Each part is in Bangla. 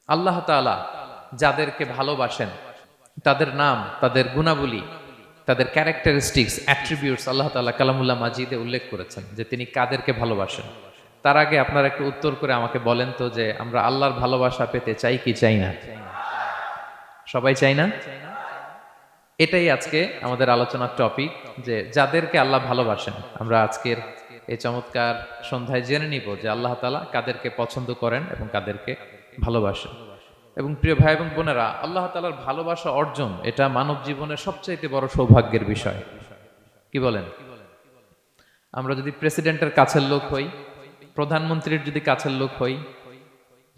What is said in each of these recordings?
আল্লাহ তাআলা যাদেরকে ভালোবাসেন তাদের নাম, তাদের গুণাবলী, তাদের ক্যারেক্টারিস্টিক্স, অ্যাট্রিবিউটস আল্লাহ তাআলা কালামুল্লাহ মাজিদে উল্লেখ করেছেন যে তিনি কাদেরকে ভালোবাসেন। তার আগে আপনারা একটু উত্তর করে আমাকে বলেন তো যে আমরা আল্লাহর ভালোবাসা পেতে চাই কি চাই না? সবাই চাই না? এটাই আজকে আমাদের আলোচনার টপিক, যে যাদেরকে আল্লাহ ভালোবাসেন। আমরা আজকের এই চমৎকার সন্ধ্যায় জেনে নিব যে আল্লাহ তাআলা কাদেরকে পছন্দ করেন এবং কাদেরকে ভালোবাসেন। এবং প্রিয় ভাই এবং বোনেরা, আল্লাহ তাআলার ভালোবাসা অর্জন এটা মানব জীবনের সবচাইতে বড় সৌভাগ্যের বিষয়। কি বলেন? আমরা যদি প্রেসিডেন্টের কাছের লোক হই, প্রধানমন্ত্রীর যদি কাছের লোক হই,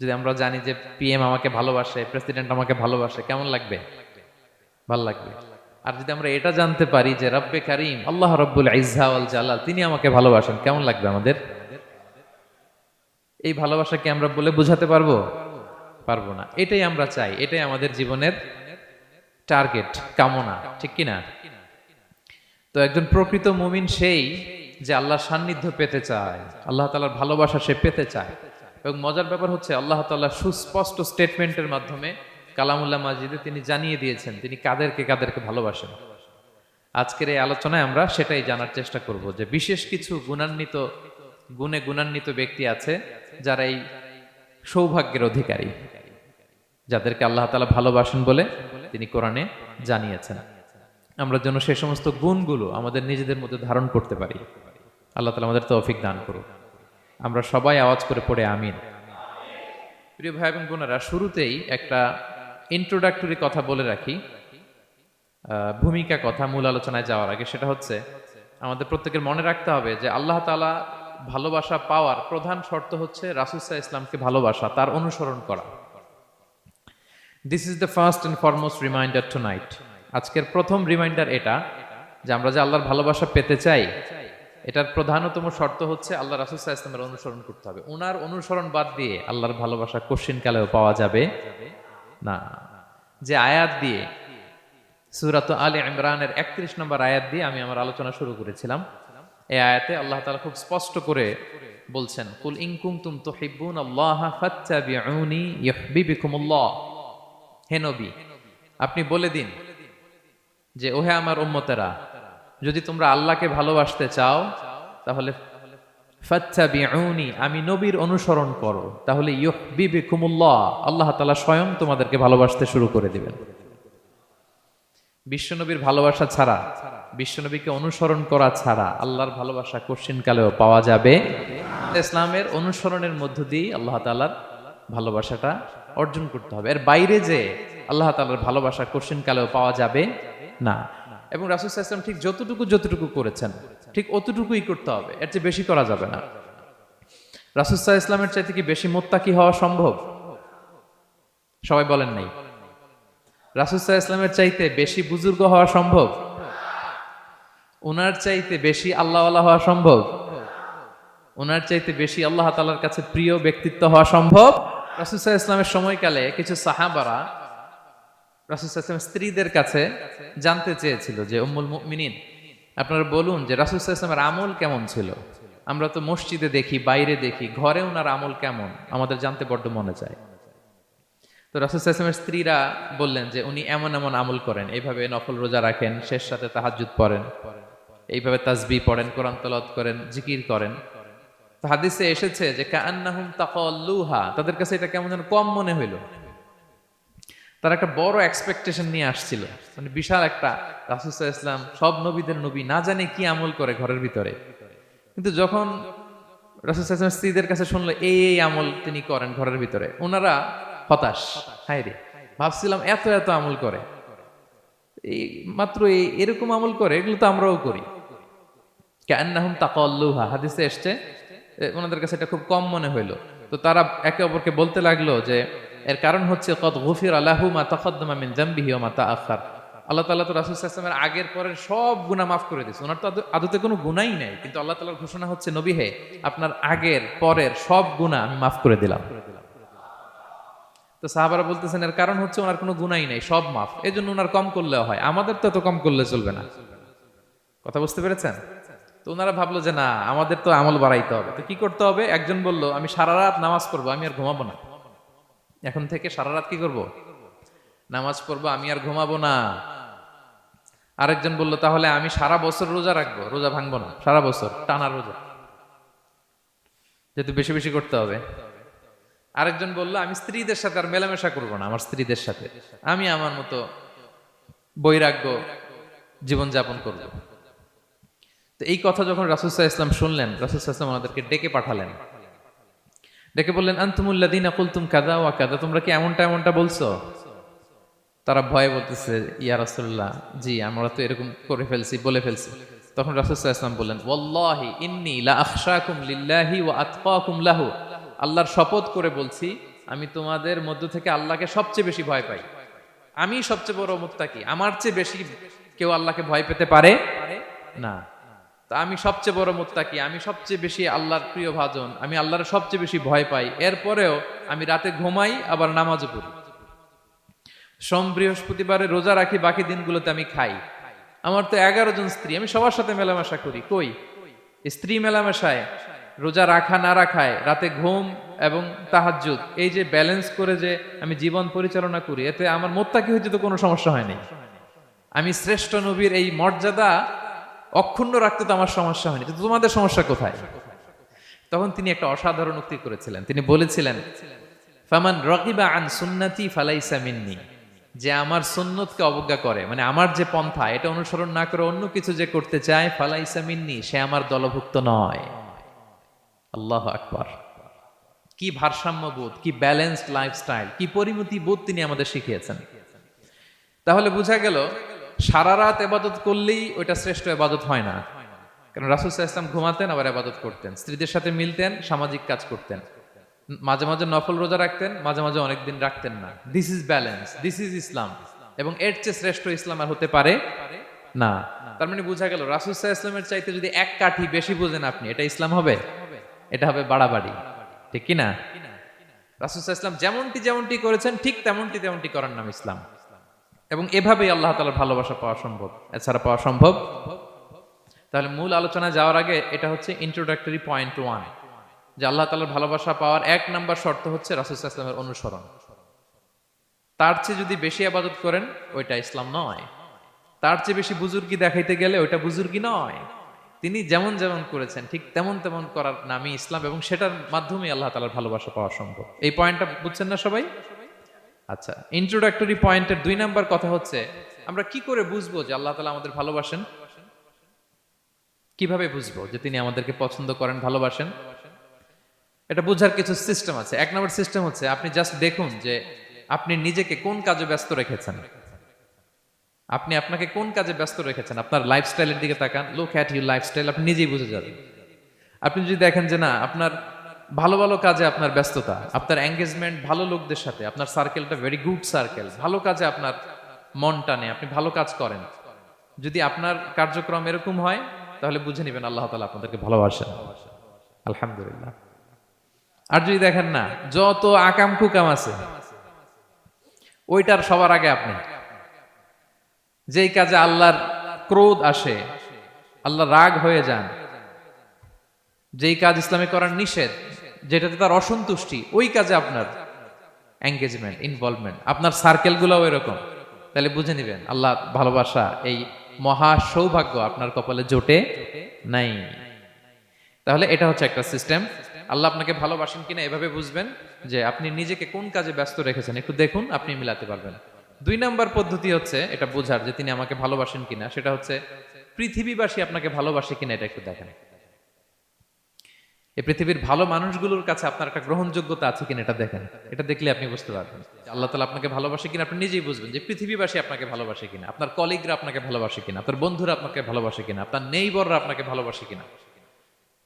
যদি আমরা জানি যে পিএম আমাকে ভালোবাসে, প্রেসিডেন্ট আমাকে ভালোবাসে, কেমন লাগবে? ভাল লাগবে। আর যদি আমরা এটা জানতে পারি যে রব্বে কারীম আল্লাহ রব্বুল ইজ্জা ওয়াল জালাল তিনি আমাকে ভালোবাসেন, কেমন লাগবে আমাদের? এই ভালোবাসাকে আমরা বলে বোঝাতে পারবো? পারবো না। এটাই আমরা চাই, এটাই আমাদের জীবনের টার্গেট, কামনা, ঠিক কিনা? তো একজন প্রকৃত মুমিন সেই যে আল্লাহর সান্নিধ্য পেতে চায়, আল্লাহ তাআলার ভালোবাসা সে পেতে চায়। এবং মজার ব্যাপার হচ্ছে আল্লাহ তাআলা সুস্পষ্ট স্টেটমেন্টের মাধ্যমে কালামুল্লাহ মাজিদে তিনি জানিয়ে দিয়েছেন তিনি কাদেরকে কাদেরকে ভালোবাসেন। আজকের এই আলোচনায় আমরা সেটাই জানার চেষ্টা করব যে বিশেষ কিছু গুণে গুণান্বিত ব্যক্তি আছে যারা এই সৌভাগ্যের অধিকারী, যাদেরকে আল্লাহ তাআলা ভালোবাসেন বলে তিনি কোরআনে জানিয়েছেন। আমরা যেন সেই সমস্ত গুণগুলো আমাদের নিজেদের মধ্যে ধারণ করতে পারি। আল্লাহ তাআলা আমাদের তৌফিক দান করুন। আমরা সবাই আওয়াজ করে পড়ে আমিন। প্রিয় ভাই এবং বোনেরা, শুরুতেই একটা ইন্ট্রোডাক্টরি কথা বলে রাখি, ভূমিকা কথা মূল আলোচনায় যাওয়ার আগে। সেটা হচ্ছে আমাদের প্রত্যেকের মনে রাখতে হবে যে আল্লাহ তাআলা ভালোবাসা পাওয়ার প্রধান শর্ত হচ্ছে রাসূল সাল্লাল্লাহু আলাইহি ওয়াসাল্লামকে ভালোবাসা, তার অনুসরণ করা। This is the first and foremost reminder tonight. আজকের প্রথম রিমাইন্ডার এটা যে আমরা যে আল্লাহর ভালোবাসা পেতে চাই, এটার প্রধানতম শর্ত হচ্ছে আল্লাহ রাসূল সাল্লাল্লাহু আলাইহি ওয়াসাল্লামের অনুসরণ করতে হবে। ওনার অনুসরণ বাদ দিয়ে আল্লাহর ভালোবাসা কোশ্চিনকালেও পাওয়া যাবে না। যে আয়াত দিয়ে, সূরাত আলে ইমরানের 31 নম্বর আয়াত দিয়ে আমি আমার আলোচনা শুরু করেছিলাম, এই আয়াতে আল্লাহ তাআলা খুব স্পষ্ট করে বলছেন, কুল ইন কুনতুম তুহিব্বুনাল্লাহা ফাত্তাবিউনি ইউহিব্বুকুমুল্লাহ। হে নবী, আপনি বলে দিন যে ওহে আমার উম্মতেরা, যদি তোমরা আল্লাহকে ভালোবাসতে চাও তাহলে ফাত্তাবিউনি, আমি নবীর অনুসরণ করো, তাহলে ইউহিব্বুকুমুল্লাহ, আল্লাহ তাআলা স্বয়ং তোমাদেরকে ভালোবাসতে শুরু করে দিবেন। বিশ্বনবীর ভালোবাসা ছাড়া, বিশ্বনবীকে অনুসরণ করা ছাড়া আল্লাহর ভালোবাসা কোশ্চিনকালেও পাওয়া যাবে। ইসলামের অনুসরণের মধ্য দিয়ে আল্লাহ তাআলার ভালোবাসাটা অর্জন করতে হবে। এর বাইরে যে আল্লাহ তাআলার ভালোবাসা কোশ্চিনকালেও পাওয়া যাবে না। এবং রাসূল সাল্লাল্লাহু আলাইহি ওয়াসাল্লাম ঠিক যতটুকু করেছেন ঠিক অতটুকুই করতে হবে, এর চেয়ে বেশি করা যাবে না। রাসূল সাল্লাল্লাহু আলাইহি ওয়াসাল্লামের চাইতে কি বেশি মুত্তাকি হওয়া সম্ভব? সবাই বলেন নাই। রাসূল সাল্লাল্লাহু আলাইহি ওয়াসাল্লামের চাইতে বেশি বুজুর্গ হওয়া সম্ভব? ওনার চাইতে বেশি আল্লাহওয়ালা হওয়া সম্ভব? ওনার চাইতে বেশি আল্লাহ তাআলার কাছে প্রিয় ব্যক্তিত্ব হওয়া সম্ভব? রাসূল সাল্লাল্লাহু আলাইহি ওয়াসাল্লামের সময়কালে কিছু সাহাবারা রাসূল সাল্লাল্লাহু আলাইহি ওয়াসাল্লামের স্ত্রীদের কাছে জানতে চেয়েছিল যে উম্মুল মুমিনিন, আপনারা বলুন যে রাসূল সাল্লাল্লাহু আলাইহি ওয়াসাল্লামের আমল কেমন ছিল? আমরা তো মসজিদে দেখি, বাইরে দেখি, ঘরে ওনার আমল কেমন আমাদের জানতে বড্ড মনে চায়। তো রাসূল সাল্লাল্লাহু আলাইহি ওয়াসাল্লামের স্ত্রীরা বললেন যে উনি এমন এমন আমল করেন, এইভাবে নফল রোজা রাখেন, শেষ রাতে তাহাজ্জুদ পড়েন, এইভাবে তাসবিহ পড়েন, কোরআন তেলাওয়াত করেন, জিকির করেন। তো হাদিসে এসেছে যে কাআন্নাহুম তাকাল্লুহা, তাদের কাছে এটা কেমন যেন কম মনে হইল। তারা একটা বড় এক্সপেকটেশন নিয়ে আসছিল, মানে বিশাল একটা, রাসূল সাল্লাল্লাহু আলাইহি ওয়াসাল্লাম সব নবীদের নবী, না জানে কি আমল করে ঘরের ভিতরে। কিন্তু যখন রাসূল সাল্লাল্লাহু আলাইহি ওয়াসাল্লাম স্ত্রীদের কাছে শুনলো এই আমল তিনি করেন ঘরের ভিতরে, ওনারা হতাশ। হায় রে, ভাবছিলাম এত এত আমল করে, এই মাত্র এরকম আমল করে, এগুলো তো আমরাও করি। কাআন্নাহুম তাকাল্লুহা, হাদিসে এসেছে ওনাদের কাছে এটা খুব কম মনে হইলো। তো তারা একে অপরকে বলতে লাগলো যে এর কারণ হচ্ছে কদ গুফিরা লাহু মা তাকাদ্দামা মিন যামবিহি ওয়া মা তাআখার। আল্লাহ তাআলা তো রাসূল সাল্লাল্লাহু আলাইহি ওয়াসাল্লামের আগের পরের সব গুনাহ মাফ করে দিয়েছে। ওনার তো আদতে কোনো গুনাহই নাই, কিন্তু আল্লাহ তাআলার ঘোষণা হচ্ছে নবী হে, আপনার আগের পরের সব গুনাহ আমি মাফ করে দিলাম। তো সাহাবারা বলতেছেন এর কারণ হচ্ছে ওনার কোনো গুনাহই নাই, সব মাফ, এজন্য ওনার কম করলেও হয়, আমাদের তো এত কম করলে চলবে না। কথা বুঝতে পেরেছেন? তো ওনারা ভাবলো যে না, আমাদের তো আমল বাড়াইতে হবে। তো কি করতে হবে? একজন বলল আমি সারা রাত নামাজ পড়বো, আমি আর ঘুমাবো না। এখন থেকে সারা রাত কি করব? নামাজ পড়বো, আমি আর ঘুমাবো না। আরেকজন বলল, তাহলে আমি সারা বছর রোজা রাখবো, রোজা ভাঙবো না, সারা বছর টানা রোজা, যেহেতু বেশি বেশি করতে হবে। আরেকজন বলল, আমি স্ত্রীদের সাথে আর মেলামেশা করবো না, আমার স্ত্রীদের সাথে আমি আমার মতো বৈরাগ্য জীবনযাপন করব। তো এই কথা যখন রাসূল সাল্লাল্লাহু আলাইহি ওয়াসাল্লাম শুনলেন, রাসূল সাল্লাল্লাহু আলাইহি ওয়াসাল্লাম ওনাদেরকে ডেকে পাঠালেন। ডেকে বললেন, আনতুমুল্লাযীনা কুলতুম কাযা ওয়া কাযা, তোমরা কি এমনটা এমনটা বলছো? তারা ভয়ে বলতেছে, ইয়া রাসূলুল্লাহ, জি আমরা তো এরকম করে ফেলছি, বলে ফেলছি। তখন রাসূল সাল্লাল্লাহু আলাইহি ওয়াসাল্লাম বললেন, ওয়াল্লাহি ইন্নী লা আখশাকুম লিল্লাহি ওয়া আতকাকুম লাহু, আল্লাহর শপথ করে বলছি, আমি তোমাদের মধ্য থেকে আল্লাহকে সবচেয়ে বেশি ভয় পাই। আমি সবচেয়ে বড় মুত্তাকি, আমার চেয়ে বেশি কেউ আল্লাহকে ভয় পেতে পারে না। তা আমি সবচেয়ে বড় মুত্তাকি, আমি সবচেয়ে বেশি আল্লাহর প্রিয় ভাজন, আমি আল্লাহর সবচেয়ে বেশি ভয় পাই। এরপরেও আমি রাতে ঘুমাই, আবার নামাজও পড়ি। সোম বৃহস্পতিবারে রোজা রাখি, বাকি দিনগুলোতে আমি খাই। আমার তো 11 জন স্ত্রী, আমি সবার সাথে মেলামেশা করি। কই স্ত্রী মেলামেশায়, রোজা রাখা না রাখায়, রাতে ঘুম এবং তাহাজ্জুদ, এই যে ব্যালেন্স করে যে আমি জীবন পরিচালনা করি, এতে আমার মুত্তাকি হইতে তো কোনো সমস্যা হয়নি। আমি শ্রেষ্ঠ নবীর এই মর্যাদা অক্ষুণ্ণ রাখতে তো আমার সমস্যা হয়নি, তো তোমাদের সমস্যা কোথায়? তখন তিনি একটা অসাধারণ উক্তি করেছিলেন। তিনি বলেছিলেন, ফামান রাগিবা আন সুন্নতি ফালাইসা মিন্নি, যে আমার সুন্নতকে অবজ্ঞা করে, মানে আমার যে পন্থা এটা অনুসরণ না করে অন্য কিছু যে করতে চায়, ফালাইসা মিন্নি, সে আমার দলভুক্ত নয়। আল্লাহু আকবার! কি ভারসাম্যবোধ, কি ব্যালেন্সড লাইফস্টাইল, কি পরিমিতি বোধ তিনি আমাদের শিখিয়েছেন। তাহলে বোঝা গেল সারা রাত ইবাদত করলেই ওইটা শ্রেষ্ঠ ইবাদত হয় না। কারণ রাসূল সাল্লাল্লাহু আলাইহি ওয়াসাল্লাম ঘুমাতেন, আবার ইবাদত করতেন, স্ত্রীদের সাথে মিলতেন, সামাজিক কাজ করতেন, মাঝে মাঝে নফল রোজা রাখতেন, মাঝে মাঝে অনেকদিন রাখতেন না। This is balance, this is Islam. এবং এর চেয়ে শ্রেষ্ঠ ইসলাম আর হতে পারে না। তার মানে বোঝা গেল রাসূল সাল্লাল্লাহু আলাইহি ওয়াসাল্লামের চাইতে যদি এক কাঠি বেশি বোঝেন আপনি, এটা ইসলাম হবে? এটা হবে বাড়াবাড়ি, ঠিক কি না? রাসূল সাল্লাল্লাহু আলাইহি ওয়াসাল্লাম যেমনটি যেমনটি করেছেন, ঠিক তেমনটি তেমনটি করার নাম ইসলাম। এবং এভাবেই আল্লাহ তাআলার ভালোবাসা পাওয়া সম্ভব, এছাড়া পাওয়া সম্ভব। তাহলে মূল আলোচনায় যাওয়ার আগে এটা হচ্ছে ইন্ট্রোডাক্টরি পয়েন্ট 1, যে আল্লাহ তাআলার ভালোবাসা পাওয়ার 1 নাম্বার শর্ত হচ্ছে রাসূল সাল্লাল্লাহু আলাইহি ওয়াসাল্লামের অনুসরণ। তার চেয়ে যদি বেশি ইবাদত করেন, ওইটা ইসলাম নয়। তার চেয়ে বেশি বুজুর্গি দেখাইতে গেলে ওইটা বুজুর্গি নয়। তিনি যেমন যেমন করেছেন ঠিক তেমন তেমন করার নামই ইসলাম, এবং সেটার মাধ্যমে আল্লাহ তাআলার ভালোবাসা পাওয়া সম্ভব। এই পয়েন্টটা বুঝছেন না সবাই? আচ্ছা, ইন্ট্রোডাক্টরি পয়েন্টের 2 নাম্বার কথা হচ্ছে, আমরা কি করে বুঝবো যে আল্লাহ তাআলা আমাদের ভালোবাসেন? কিভাবে বুঝবো যে তিনি আমাদেরকে পছন্দ করেন, ভালোবাসেন? এটা বোঝার কিছু সিস্টেম আছে। 1 নাম্বার সিস্টেম হচ্ছে, আপনি জাস্ট দেখুন যে আপনি নিজেকে কোন কাজে ব্যস্ত রেখেছেন। আপনি আপনাকে কোন কাজে ব্যস্ত রেখেছেন, আপনার লাইফস্টাইলের দিকে তাকান, লুক অ্যাট ইউর লাইফস্টাইল, আপনি নিজেই বুঝে যাবেন। আপনি যদি দেখেন যে না, আপনার ভালো ভালো কাজে আপনার ব্যস্ততা, আপনার এঙ্গেজমেন্ট ভালো লোকদের সাথে, আপনার সার্কেলটা ভেরি গুড সার্কেল, ভালো কাজে আপনার মন টানে, আপনি ভালো কাজ করেন, যদি আপনার কার্যক্রম এরকম হয়, তাহলে বুঝে নেবেন আল্লাহ তাআলা আপনাদেরকে ভালোবাসেন। আলহামদুলিল্লাহ। আর যদি দেখেন না, যত আকাম কুকাম আছে, ওইটার সবার আগে আপনি, যেই কাজে আল্লাহর ক্রোধ আসে, আল্লাহ রাগ হয়ে যান, যেই কাজ ইসলামে করার নিষেধ, যেটাতে তার অসন্তুষ্টি, ওই কাজে আপনার এঙ্গেজমেন্ট, ইনভলভমেন্ট, আপনার সার্কেলগুলোও এরকম, তাহলে বুঝে নেবেন আল্লাহ ভালোবাসা, এই মহা সৌভাগ্য আপনার কপালে জোটে নাই। তাহলে এটা হচ্ছে একটা সিস্টেম। আল্লাহ আপনাকে ভালোবাসেন কিনা এভাবে বুঝবেন যে আপনি নিজেকে কোন কাজে ব্যস্ত রেখেছেন, একটু দেখুন, আপনি মিলাতে পারবেন। 2 নাম্বার পদ্ধতি হচ্ছে এটা বোঝার যে তিনি আমাকে ভালোবাসেন কিনা, সেটা হচ্ছে পৃথিবীবাসী আপনাকে ভালোবাসে কিনা, এটা একটু দেখেন। এই পৃথিবীর ভালো মানুষগুলোর কাছে আপনার একটা গ্রহণযোগ্যতা আছে কিনা, এটা দেখেন। এটা দেখলে আপনি বুঝতে পারবেন আল্লাহ তাআলা আপনাকে ভালোবাসে কিনা। আপনি নিজেই বুঝবেন যে পৃথিবীবাসী আপনাকে ভালোবাসে কিনা, আপনার কলিগরা আপনাকে ভালোবাসে কিনা, আপনার বন্ধুরা আপনাকে ভালোবাসে কিনা, আপনার নেইবররা আপনাকে ভালোবাসে কিনা।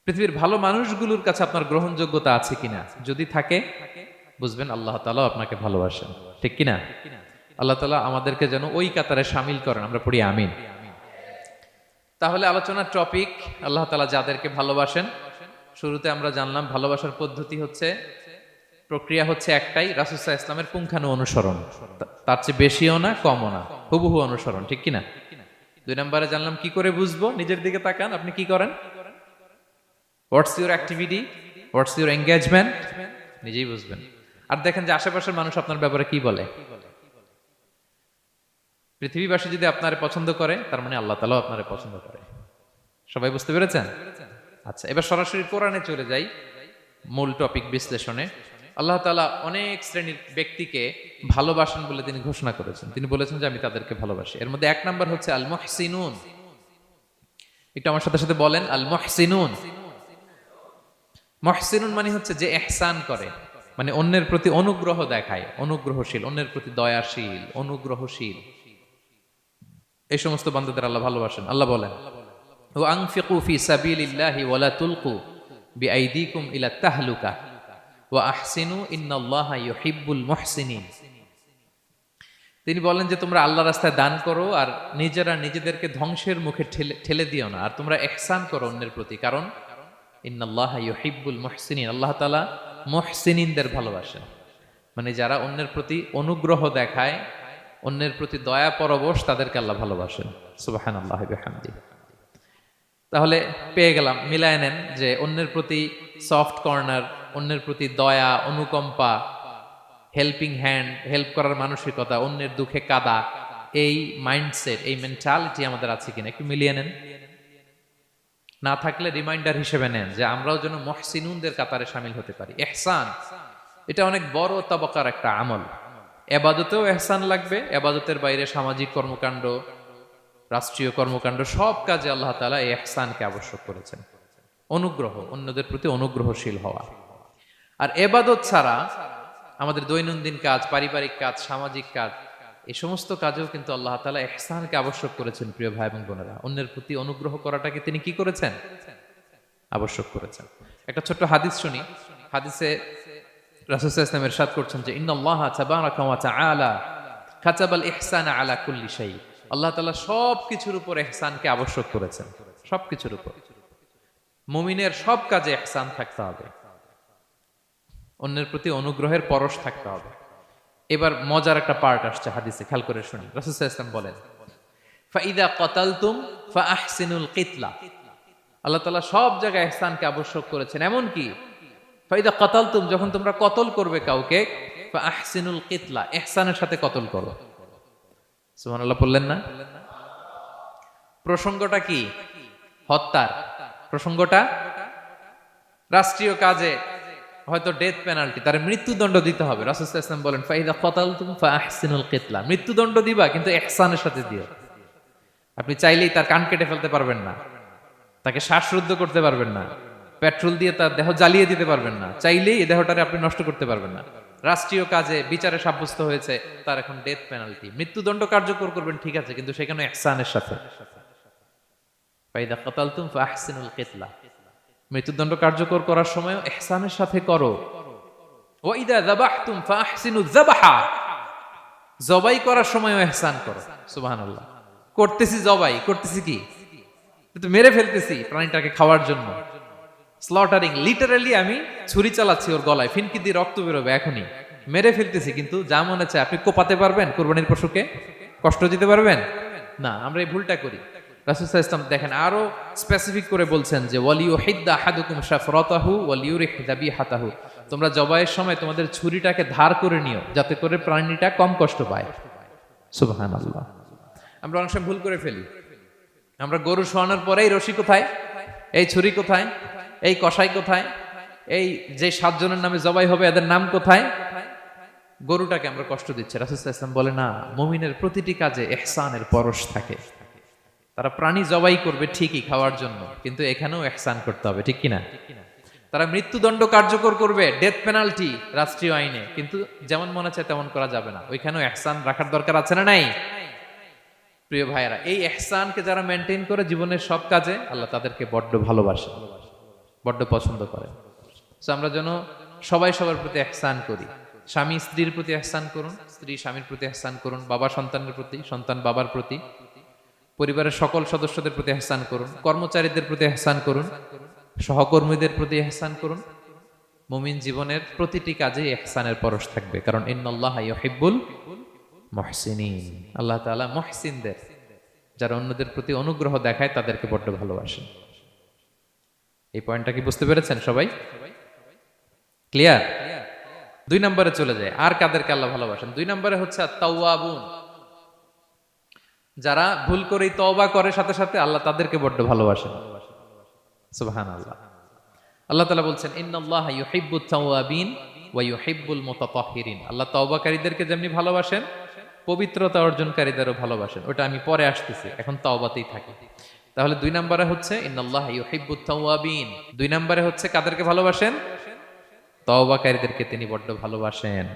পৃথিবীর ভালো মানুষগুলোর কাছে আপনার গ্রহণযোগ্যতা আছে কিনা, যদি থাকে বুঝবেন আল্লাহ তাআলা আপনাকে ভালোবাসেন, ঠিক কিনা? আল্লাহ তাআলা আমাদেরকে যেন ওই কাতারে শামিল করেন, আমরা পড়ি আমিন। তাহলে আলোচনার টপিক, আল্লাহ তাআলা যাদেরকে ভালোবাসেন। শুরুতে আমরা জানলাম ভালোবাসার পদ্ধতি হচ্ছে, প্রক্রিয়া হচ্ছে একটাই, রাসূল সাল্লাল্লাহু আলাইহি ওয়াসাল্লামের পুঙ্খানু অনুসরণ, তার চেয়ে বেশিও না কমও না, হুবহু অনুসরণ, ঠিক কিনা? 2 নম্বরে জানলাম কি করে বুঝবো, নিজের দিকে তাকান, আপনি কি করেন, what's your activity, what's your engagement, নিজেই বুঝবেন। আর দেখেন যে আশেপাশের মানুষ আপনার ব্যাপারে কি বলে। পৃথিবীবাসী যদি আপনারে পছন্দ করে, তার মানে আল্লাহ তাআলাও আপনারে পছন্দ করে। সবাই বুঝতে পেরেছেন? আচ্ছা, এবার সরাসরি কোরআনে চলে যাই, মূল টপিক বিশ্লেষণে। আল্লাহ তাআলা অনেক শ্রেণীর ব্যক্তিকে ভালোবাসেন বলে তিনি ঘোষণা করেছেন। তিনি বলেছেন যে আমি তাদেরকে ভালোবাসি। এর মধ্যে এক নাম্বার হচ্ছে আল মুহসিনুন। একটু আমার সাথে সাথে বলেন, আল মুহসিনুন। মুহসিনুন মানে হচ্ছে যে ইহসান করে, মানে অন্যের প্রতি অনুগ্রহ দেখায়, অনুগ্রহশীল, অন্যের প্রতি দয়াশীল, অনুগ্রহশীল। এই সমস্ত বান্দাদের আল্লাহ ভালোবাসেন। আল্লাহ বলেন, ওয়া আনফিকু ফি সাবিলিল্লাহি ওয়া লা তুলকু বিআইদিকুম ইলা তাহলুকা ওয়া আহসিনু ইন্নাল্লাহা ইউহিব্বুল মুহসিনিন। তিনি বলেন যে তোমরা আল্লাহর রাস্তায় দান করো আর নিজেরা নিজেদেরকে ধ্বংসের মুখে ঠেলে দিও না, আর তোমরা ইহসান করো অন্যের প্রতি, কারণ ইন্নাল্লাহা ইউহিব্বুল মুহসিনিন, আল্লাহ তাআলা মুহসিনিনদের ভালোবাসেন। মানে যারা অন্যের প্রতি অনুগ্রহ দেখায়, অন্যের প্রতি দয়া পরবশ, তাদেরকে আল্লাহ ভালোবাসেন। সুবহানাল্লাহি ওয়া বিহামদিহি। তাহলে পেয়ে গেলাম, মিলায় নেন যে অন্যের প্রতি সফট কর্নার, অন্যের প্রতি দয়া, অনুকম্পা, হেল্পিং হ্যান্ড, হেল্প করার মানসিকতা, অন্যের দুঃখে কাদা, এই মাইন্ডসেট, এই মেন্টালিটি আমাদের আছে কিনা একটু মিলিয়ে নেন। না থাকলে রিমাইন্ডার হিসেবে নেন যে আমরাও যেন মুহসিনুনদের কাতারে শামিল হতে পারি। ইহসান এটা অনেক বড় তবকার একটা আমল। ইবাদতেও ইহসান লাগবে, ইবাদতের বাইরে সামাজিক কর্মকাণ্ড, রাষ্ট্রীয় কর্মকাণ্ড, সব কাজে আল্লাহ তাআলা এই ইহসানকে আবশ্যক করেছেন। অনুগ্রহ, অন্যদের প্রতি অনুগ্রহশীল হওয়া। আর ইবাদত ছাড়া আমাদের দৈনন্দিন কাজ, পারিবারিক কাজ, সামাজিক কাজ, এই সমস্ত কাজেও কিন্তু আল্লাহ তাআলা ইহসানকে আবশ্যক করেছেন। প্রিয় ভাই এবং বোনেরা, অন্যের প্রতি অনুগ্রহ করাটাকে তিনি কি করেছেন? আবশ্যক করেছেন। একটা ছোট্ট হাদিস শুনি। হাদিসে রাসূল সাল্লাল্লাহু আলাইহি ওয়াসাল্লাম ইরশাদ করছেন যে ইন্নাল্লাহা তাবারাকা ওয়া তাআলা কাতাবাল ইহসানা আলা কুল্লি শাই। আল্লাহ তাআলা সব কিছুর উপর ইহসানকে আবশ্যক করেছেন, সব কিছুর উপর। মুমিনের সব কাজে ইহসান থাকতে হবে, অন্যের প্রতি অনুগ্রহের পরশ থাকতে হবে। এবার মজার একটা পার্ট আসছে হাদিসে, খেয়াল করে শুনি। রাসূল সাল্লাল্লাহু আলাইহি ওয়াসাল্লাম বলেন, ফাইদা কাতালতুম ফাআহসিনুল কিতলা। আল্লাহ তাআলা সব জায়গায় ইহসানকে আবশ্যক করেছেন। এমন কি ফাইদা কাতালতুম, যখন তোমরা কতল করবে কাউকে, ফাআহসিনুল কিতলা, ইহসানের সাথে কতল করো। সুবহানাল্লাহ বললেন না? প্রসঙ্গটা কি? হত্যার প্রসঙ্গটা। রাষ্ট্রীয় কাজে হয়তো ডেথ পেনাল্টি, তার মৃত্যুদণ্ড দিতে হবে। রাসূল সাল্লাল্লাহু আলাইহি ওয়াসাল্লাম বলেন ফাইদা কাতালতুম ফাআহসিনুল কিতলা, মৃত্যুদণ্ড দিবা কিন্তু ইহসানের সাথে দিও। আপনি চাইলেই তার কান কেটে ফেলতে পারবেন না, তাকে শ্বাসরুদ্ধ করতে পারবেন না, পেট্রোল দিয়ে তার দেহ জ্বালিয়ে দিতে পারবেন না, চাইলেই এই দেহটারে আপনি নষ্ট করতে পারবেন না। রাষ্ট্রীয় কাজে বিচারে সাব্যস্ত হয়েছে তার এখন ডেথ পেনাল্টি, মৃত্যুদণ্ড কার্যকর করবেন, ঠিক আছে, কিন্তু সেখানে ইহসানের সাথে। ফাইদা কাতালতুম ফাআহসিনুল কিতলা, মৃত্যুদণ্ড কার্যকর করার সময় ইহসানের সাথে করো। ওয়া ইদা যাবাহতুম ফাআহসিনুয যাবাহা, জবাই করার সময়ও ইহসান করো। সুবহানাল্লাহ। করতেছি জবাই, করতেছি কি? কিন্তু মেরে ফেলতেছি প্রাণীটাকে খাওয়ার জন্য। স্লটারিং, লিটারালি আমি ছুরি চালাচ্ছি ওর গলায়, ফিনকি দিয়ে রক্ত বেরোবে এখনই, মেরে ফেলতেছি। কিন্তু যা মনে চায় আপনি কোপাতে পারবেন? কুরবানির পশুকে কষ্ট দিতে পারবেন না। আমরা এই ভুলটা করি। রাসূল সাল্লাল্লাহু আলাইহি ওয়াসাল্লাম দেখেন আরো স্পেসিফিক করে বলছেন যে ওয়ালিউহিদ্দা আহাদুকুম শাফরাতাহু ওয়ালিউরিহ যাবিহাতাহু, তোমরা জবাইয়ের সময় তোমাদের ছুরিটাকে ধার করে নিও, যাতে করে প্রাণীটা কম কষ্ট পায়। সুবহানাল্লাহ। আমরা অনেক সময় ভুল করে ফেলি। আমরা গরু শোয়ানোর পরে এই রশি কোথায়, এই ছুরি কোথায়, এই কষাই কোথায়, এই যে 7 জনের নামে জবাই হবে এদের নাম কোথায়, গরুটাকে আমরা কষ্ট দিচ্ছি। রাসূল সাল্লাল্লাহু আলাইহি ওয়াসাল্লাম বলে না, মুমিনের প্রতিটি কাজে ইহসানের পরশ থাকে। তারা প্রাণী জবাই করবে ঠিকই খাওয়ার জন্য, কিন্তু এখানেও ইহসান করতে হবে, ঠিক কিনা? তারা মৃত্যুদণ্ড কার্যকর করবে, ডেথ পেনাল্টি রাষ্ট্রীয় আইনে, কিন্তু যেমন মনে চায় তেমন করা যাবে না। ওইখানেও ইহসান রাখার দরকার আছে না নাই? প্রিয় ভাইয়েরা, এই ইহসানকে যারা মেনটেন করে জীবনের সব কাজে, আল্লাহ তাদেরকে বড্ড ভালোবাসে, বড্ড পছন্দ করে। সো আমরা যেন সবাই সবার প্রতি ইহসান করি। স্বামী স্ত্রীর প্রতি ইহসান করুন, স্ত্রী স্বামীর প্রতি ইহসান করুন, বাবা সন্তানের প্রতি, সন্তান বাবার প্রতি, পরিবারের সকল সদস্যদের প্রতি ইহসান করুন, কর্মচারীদের প্রতি ইহসান করুন, সহকর্মীদের প্রতি ইহসান করুন। মুমিন জীবনের প্রতিটি কাজে ইহসানের পরশ থাকবে, কারণ ইন্নাল্লাহা ইউহিব্বুল মুহসিনিন, আল্লাহ তাআলা মুহসিনদের, যারা অন্যদের প্রতি অনুগ্রহ দেখায় তাদেরকে বড্ড ভালোবাসেন। এই পয়েন্টটা কি বুঝতে পেরেছেন সবাই? ক্লিয়ার? 2 নম্বরে চলে যায়। আর কাদেরকে আল্লাহ ভালোবাসেন? 2 নম্বরে হচ্ছে আত-তাওয়াবুন, যারা ভুল করেই তওবা করে সাথে সাথে আল্লাহ তাদেরকে বড্ড ভালোবাসেন। সুবহানাল্লাহ। আল্লাহ তাআলা বলছেন ইন্নাল্লাহা ইউহিব্বুত তাওয়াবিন ওয়া ইউহিব্বুল মুতাতাহহিরিন। আল্লাহ তওবাকারীদেরকে যেমনি ভালোবাসেন, পবিত্রতা অর্জনকারীদেরও ভালোবাসেন। ওটা আমি পরে আসতেছি, এখন তওবাতেই থাকি। তাহলে 2 নম্বরে হচ্ছে ইন্নাল্লাহা ইউহিব্বুত তাওয়াবিন। 2 নম্বরে হচ্ছে কাদেরকে ভালোবাসেন? তওবাকারীদেরকে তিনি বড্ড ভালোবাসেন।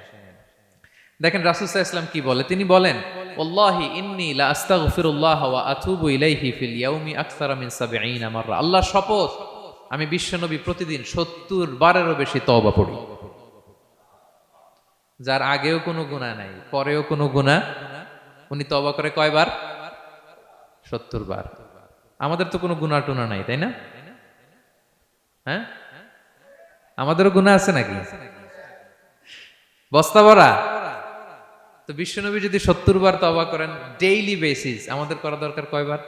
দেখেন রাসূল সাল্লাল্লাহু আলাইহি ওয়াসাল্লাম কি বলে? তিনি বলেন ওয়াল্লাহি ইন্নী লা আস্তাগফিরুল্লাহ ওয়া আতুবু ইলাইহি ফিল ইয়াউমি আকসারা মিন 70 মাররা। আল্লাহর শপথ, আমি বিশ্বনবী প্রতিদিন 70 বারেরও বেশি তওবা পড়ি। যার আগেও কোনো গুনাহ নাই, পরেও কোনো গুনাহ, উনি তওবা করে কয়বার? 70 বার। আমাদের তো কোনো গুনাহ টুনা নাই, তাই না? হ্যাঁ, আমাদেরও গুনাহ আছে নাকি? বস্তা ভরা। তো বিশ্বনবী যদি 70 বার তওবা করেন ডেইলি বেসিস, আমাদের করা দরকার কয়বার?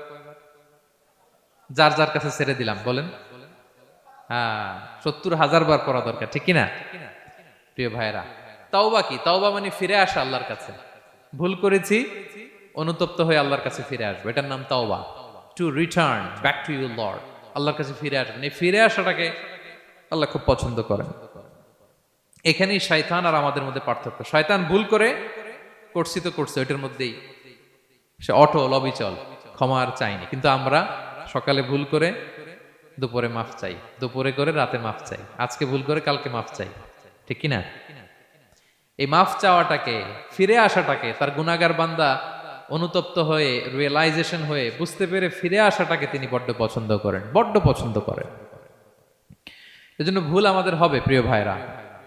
যার যার কাছে ছেড়ে দিলাম, বলেন। হ্যাঁ, 70,000 বার করা দরকার, ঠিক কিনা? প্রিয় ভাইরা, তাওবা কি? তাওবা মানে ফিরে আসা আল্লাহর কাছে। ভুল করেছি, অনুতপ্ত হয়ে আল্লাহর কাছে ফিরে আসবো, এটার নাম তাওবা। To return back to your Lord, আল্লাহর কাছে ফিরে আসবেন। এই ফিরে আসাটাকে আল্লাহ খুব পছন্দ করেন। এখানেই শয়তান আর আমাদের মধ্যে পার্থক্য। শয়তান ভুল করে করছি তো করছে, ওইটার মধ্যেই সে অটল অবিচল, ক্ষমা আর চাইনি। কিন্তু আমরা সকালে ভুল করে দুপুরে মাফ চাই, দুপুরে করে রাতে মাফ চাই, আজকে ভুল করে কালকে মাফ চাই, ঠিক কিনা? এই মাফ চাওয়াটাকে, ফিরে আসাটাকে, তার গুনাহগার বান্দা অনুতপ্ত হয়ে, রিয়েলাইজেশন হয়ে, বুঝতে পেরে ফিরে আসাটাকে তিনি বড্ড পছন্দ করেন, বড্ড পছন্দ করেন। এজন্য ভুল আমাদের হবে প্রিয় ভাইরা।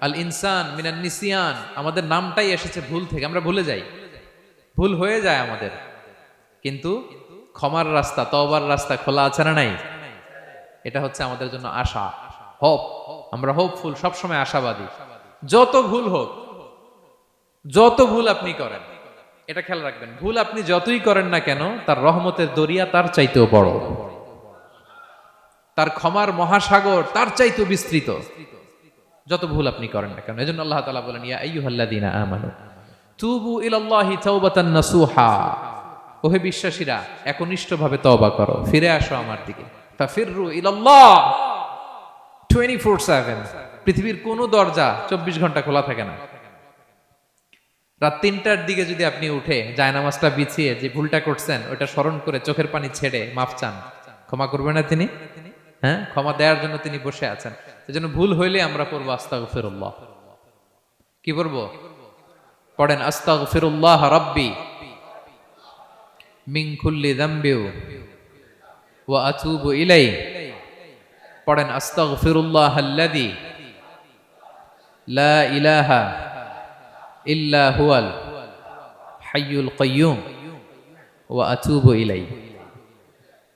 আল ইনসান মিনান নিসিয়ান, আমাদের নামটাই এসেছে ভুল থেকে, আমরা ভুলে যাই, ভুল হয়ে যায় আমাদের। কিন্তু ক্ষমার রাস্তা, তওবার রাস্তা খোলা আছে না নাই? এটা হচ্ছে আমাদের জন্য আশা, হোপ। আমরা হোপফুল, সবসময় আশাবাদী। যত ভুল হোক, যত ভুল আপনি করেন, এটা খেয়াল রাখবেন, ভুল আপনি যতই করেন না কেন, তার রহমতের দরিয়া তার চাইতেও বড়, তার ক্ষমার মহাসাগর তার চাইতেও বিস্তৃত, যত ভুল আপনি করেন না কেন। এজন্য আল্লাহ তাআলা বলেন ইয়া আইয়ুহাল্লাযীনা আমানু তুবু ইলাল্লাহি তাওবাতান নাসুহা। ওহে বিশ্বাসীরা, একনিষ্ঠভাবে তওবা করো, ফিরে আসো আমার দিকে। ফাফিররু ইলাল্লাহ 24/7। পৃথিবীর কোনো দরজা 24 ঘন্টা খোলা থাকে না। রাত 3টার দিকে যদি আপনি উঠে জায়নামাজটা বিছিয়ে যে ভুলটা করছেন ওটা স্মরণ করে চোখের পানি ছেড়ে মাফ চান, ক্ষমা করবেন না তিনি? হ্যাঁ, ক্ষমা দেওয়ার জন্য তিনি বসে আছেন। সেজন্য ভুল হইলে আমরা পড়বো আস্তাগফিরুল্লাহ। কি পড়বো? পড়েন আস্তাগফিরুল্লাহ রাব্বি মিন কুল্লি যামবি ওয়া আতুবু ইলাই। পড়েন আস্তাগফিরুল্লাহাল্লাযী লা ইলাহা ইল্লা হুয়াল হাইয়ুল কাইয়্যুম ওয়া আতুবু ইলাই।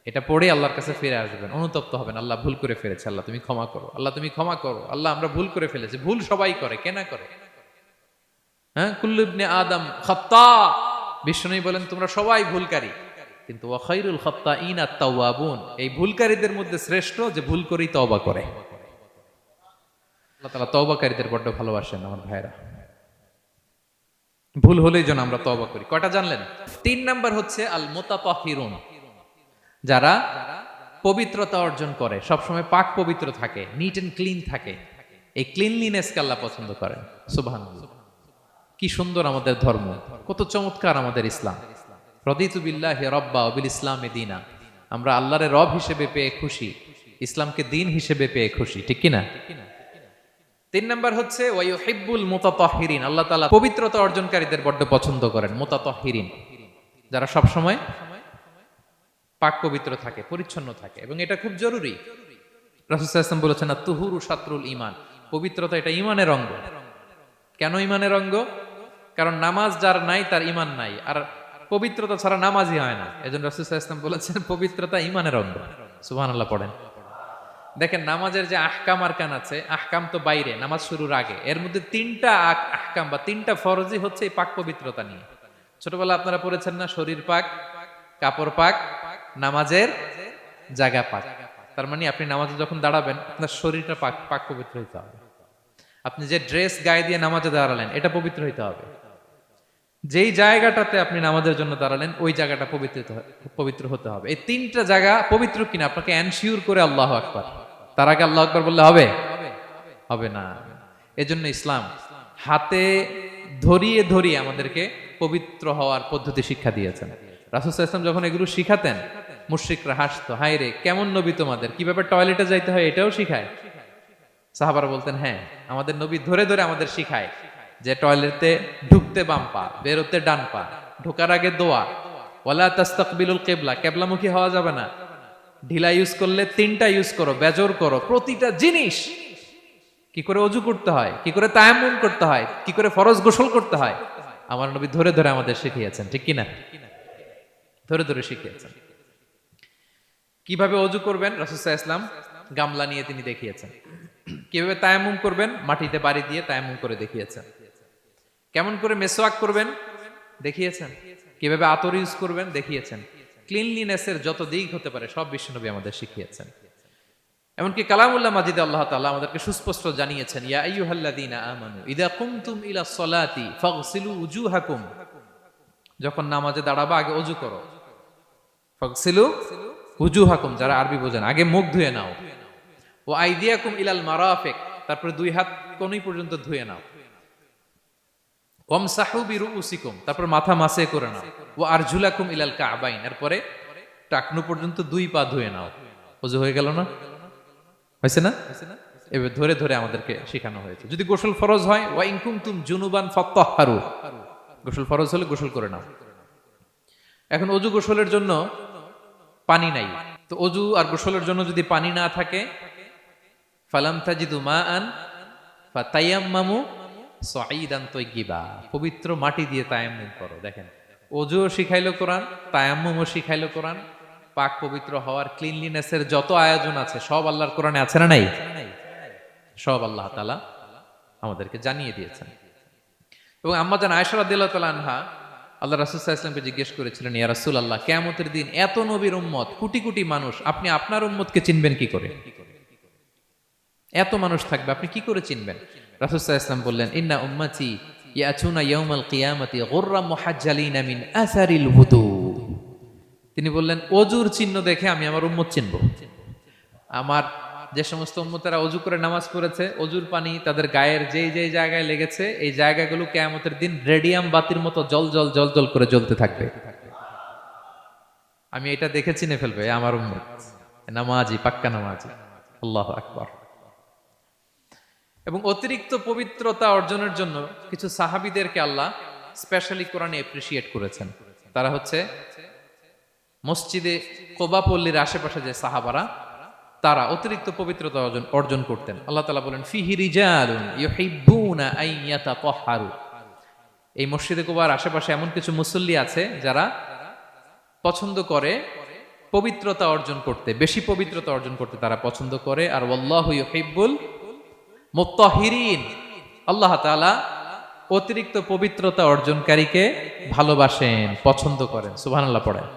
এটা পড়ে আল্লাহর কাছে ফিরে আসবেন, অনুতপ্ত হবেন, আল্লাহ ভুল করে ফেলেছে, আল্লাহ তুমি ক্ষমা করো, আল্লাহ তুমি ক্ষমা করো, আল্লাহ আমরা ভুল করে ফেলেছি। ভুল সবাই করে, কে না করে? হ্যাঁ, কুল্লু ইবনে আদম খাত্তা। বিষ্ণু বলেন তোমরা সবাই ভুলকারী, কিন্তু ওয়া খায়রুল খাত্তাইন আত-তাওয়াবুন, এই ভুলকারীদের মধ্যে শ্রেষ্ঠ যে ভুল করেই তওবা করে। আল্লাহ তাআলা তওবাকারীদের বড় ভালোবাসেন আমার ভাইরা। ভুল হলেই যেন আমরা তওবা করি। কয়টা জানলেন? 3 নাম্বার হচ্ছে আল মুতাতাহহিরুন, যারা পবিত্রতা অর্জন করে, সবসময় পাক পবিত্র থাকে, নিট এন্ড ক্লিন থাকে। এই ক্লিনলিনেসকে আল্লাহ পছন্দ করেন। সুবহানাল্লাহ, কি সুন্দর আমাদের ধর্ম, কত চমৎকার আমাদের ইসলাম। রাদিতু বিল্লাহি রাব্বা ওয়া বিল ইসলামি দীনা। আমরা আল্লাহরে রব হিসেবে পেয়ে খুশি, ইসলামকে দিন হিসেবে পেয়ে খুশি, ঠিক কি না? 3 নাম্বার হচ্ছে ওয়া ইউহিব্বুল মুতাতাহহিরিন, আল্লাহ তাআলা পবিত্রতা অর্জনকারীদের বড় পছন্দ করেন। মুতাতাহহিরিন, যারা সব সময় পাক পবিত্র থাকে, পরিচ্ছন্ন থাকে, এবং এটা খুব জরুরি। রাসূল সাল্লাল্লাহু আলাইহি ওয়াসাল্লাম বলেছেন আত-তুহুরু শাতরুল ঈমান, পবিত্রতা এটা ঈমানের অঙ্গ। কেন ঈমানের অঙ্গ? কারণ নামাজ যার নাই তার ঈমান নাই, আর পবিত্রতা ছাড়া নামাজই হয় না। এজন্য রাসূল সাল্লাল্লাহু আলাইহি ওয়াসাল্লাম বলেছেন পবিত্রতা ঈমানের অঙ্গ। সুবহানাল্লাহ পড়েন। দেখেন নামাজের যে আহকাম আরকান আছে, আহকাম তো বাইরে, নামাজ শুরুর আগে, এর মধ্যে 3টা আহকাম বা 3টা ফরজই হচ্ছে এই পাক পবিত্রতা নিয়ে। ছোটবেলা আপনারা পড়েছেন না, শরীর পাক, কাপড় পাক, নামাজের জায়গা পাক। তার মানে আপনি নামাজে যখন দাঁড়াবেন আপনার শরীরটা পাক পাক পবিত্র হইতে হবে। আপনি যে ড্রেস গায়ে দিয়ে নামাজে দাঁড়ালেন এটা পবিত্র হইতে হবে। যেই জায়গাটাতে আপনি নামাজের জন্য দাঁড়ালেন ওই জায়গাটা পবিত্র হতে হবে। এই তিনটা জায়গা পবিত্র কিনা আপনাকে এনশিওর করে আল্লাহু আকবার, তার আগে আল্লাহু আকবার বললে হবে? হবে না। এজন্য ইসলাম হাতে ধরিয়ে ধরিয়ে আমাদেরকে পবিত্র হওয়ার পদ্ধতি শিক্ষা দিয়েছেন। রাসূল সাল্লাল্লাহু আলাইহি ওয়াসাল্লাম যখন এগুলো শিখাতেন মুশরিকরা হাসতো, হায় রে কেমন নবী তোমাদের, কিভাবে টয়লেটে যাইতে হয় এটাও শিখায়। সাহাবারা বলতেন হ্যাঁ, আমাদের নবী ধরে ধরে আমাদের শিখায় যে টয়লেটে ঢুকতে বাম পা, বেরোতে ডান পা, ঢোকার আগে দোয়া, ওয়ালা তাস্তাকবিলুল কিবলা, কিবলামুখী হওয়া যাবে না, ঢিলা ইউজ করলে তিনটা ইউজ করো, বেজর করো, প্রতিটা জিনিস কি করে ওযু করতে হয়, কি করে তায়াম্মুম করতে হয়, কি করে ফরজ গোসল করতে হয়, আমার নবী ধরে ধরে আমাদের শিখিয়েছেন, ঠিক কিনা? ধরে ধরে শিখিয়েছেন। কিভাবে ওযু করবেন রাসূল সাল্লাল্লাহু আলাইহি ওয়াসাল্লাম গামলা নিয়ে তিনি দেখিয়েছেন। কিভাবে তায়াম্মুম করবেন মাটিতে বাড়ি দিয়ে তায়াম্মুম করে দেখিয়েছেন। কেমন করে মেসওয়াক করবেন দেখিয়েছেন। কিভাবে আতর ইউজ করবেন দেখিয়েছেন। ক্লিনলিনেসের যত দিক হতে পারে সব বিশ্বনবী আমাদের শিখিয়েছেন। এমনকি কালামুল্লাহ মাজিদে আল্লাহ তাআলা আমাদেরকে সুস্পষ্ট জানিয়েছেন, ইয়া আইয়ুহাল্লাযীনা আমানু ইযা কুমতুম ইলাস সালাতি ফাগসিলু উজুহাকুম, যখন নামাজে দাঁড়াবা আগে ওযু করো। ফাগসিলু উজুহাকুম, যারা আরবি বোঝেন আগে মুখ ধুয়ে নাও। ওয়া আইদিয়াকুম ইলাল মারাফিক, তারপরে দুই হাত কোণই পর্যন্ত ধুয়ে নাও। ওয়ামসাহু বিরুউসিকুম, তারপর মাথা মাসে করে নাও। ওয়া আরজুলাকুম ইলাল কাবাইন, এরপরে টাকনু পর্যন্ত দুই পা ধুয়ে নাও। ওযু হয়ে গেল না? হয়েছে না? এভাবে ধরে ধরে আমাদেরকে শেখানো হয়েছে। যদি গোসল ফরজ হয়, ওয়া ইন কুনতুম জুনুবান ফাত্তাহহারু, গোসল ফরজ হলে গোসল করে নাও। এখন ওযু গোসলের জন্য পানি নাই, তো ওযু আর গোসলের জন্য যদি পানি না থাকে, ফালাম তাজিদু মাআন ফাতায়াম্মামু সাঈদান তাইয়্যিবা, পবিত্র মাটি দিয়ে তায়াম্মুম করো। দেখেন ওযুও শিখাইলো কোরআন, তায়াম্মুমও শিখাইলো কোরআন। পাক পবিত্র হওয়ার ক্লিনলিনেসের যত আয়োজন আছে সব আল্লাহর কোরআনে আছে না নাই? সব আল্লাহ তাআলা আমাদেরকে জানিয়ে দিয়েছেন। এবং আম্মা জান আয়েশা রাদিয়াল্লাহু তাআলা আনহা আল্লাহ রাসূল সাল্লাল্লাহু আলাইহি ওয়াসাল্লামকে জিজ্ঞেস করেছিলেন, ইয়া রাসূলুল্লাহ, কিয়ামতের দিন এত নবীর উম্মত, কোটি কোটি মানুষ, আপনি আপনার উম্মতকে চিনবেন কি করে? এত মানুষ থাকবে, আপনি কি করে চিনবেন? রাসূল সাল্লাল্লাহু আলাইহি ওয়াসাল্লাম বললেন, ইন্না উম্মতি ইয়াতুনা ইয়াউমাল কিয়ামাতি গুররাম মুহাজ্জালিনা মিন আসারিল wudu। তিনি বললেন ওযুর চিহ্ন দেখে আমি আমার উম্মত চিনব। আমার যে সমস্ত উম্মতেরা ওযু করে নামাজ পড়েছে, ওযুর পানি তাদের গায়ের যেই যেই জায়গায় লেগেছে এই জায়গাগুলো কিয়ামতের দিন রেডিয়াম বাতির মতো জল জল জল জল করে জ্বলতে থাকবে। আমি এটা দেখে চিনে ফেলবে আমার উম্মত, নামাজি, পাক্কা নামাজি। আল্লাহু আকবার। এবং অতিরিক্ত পবিত্রতা অর্জনের জন্য কিছু সাহাবীদেরকে আল্লাহ স্পেশালি কোরআনে অ্যাপ্রিশিয়েট করেছেন। তারা হচ্ছে মসজিদে কোবা পল্লীর আশেপাশে যে সাহাবারা, তারা অতিরিক্ত পবিত্রতা অর্জন করতেন। আল্লাহ তাআলা বলেন, ফিহি রিজালুন ইউহিব্বুনা আন ইয়াতাতাহহারু, এই মসজিদে কোবার আশেপাশে এমন কিছু মুসল্লি আছে যারা পছন্দ করে পবিত্রতা অর্জন করতে, বেশি পবিত্রতা অর্জন করতে তারা পছন্দ করে। আর ওয়াল্লাহু ইউহিব্বুল মুত্তাহিরিন, আল্লাহ তাআলা অতিরিক্ত পবিত্রতা অর্জনকারীকে ভালোবাসেন, পছন্দ করেন। সুবহানাল্লাহ পড়েন।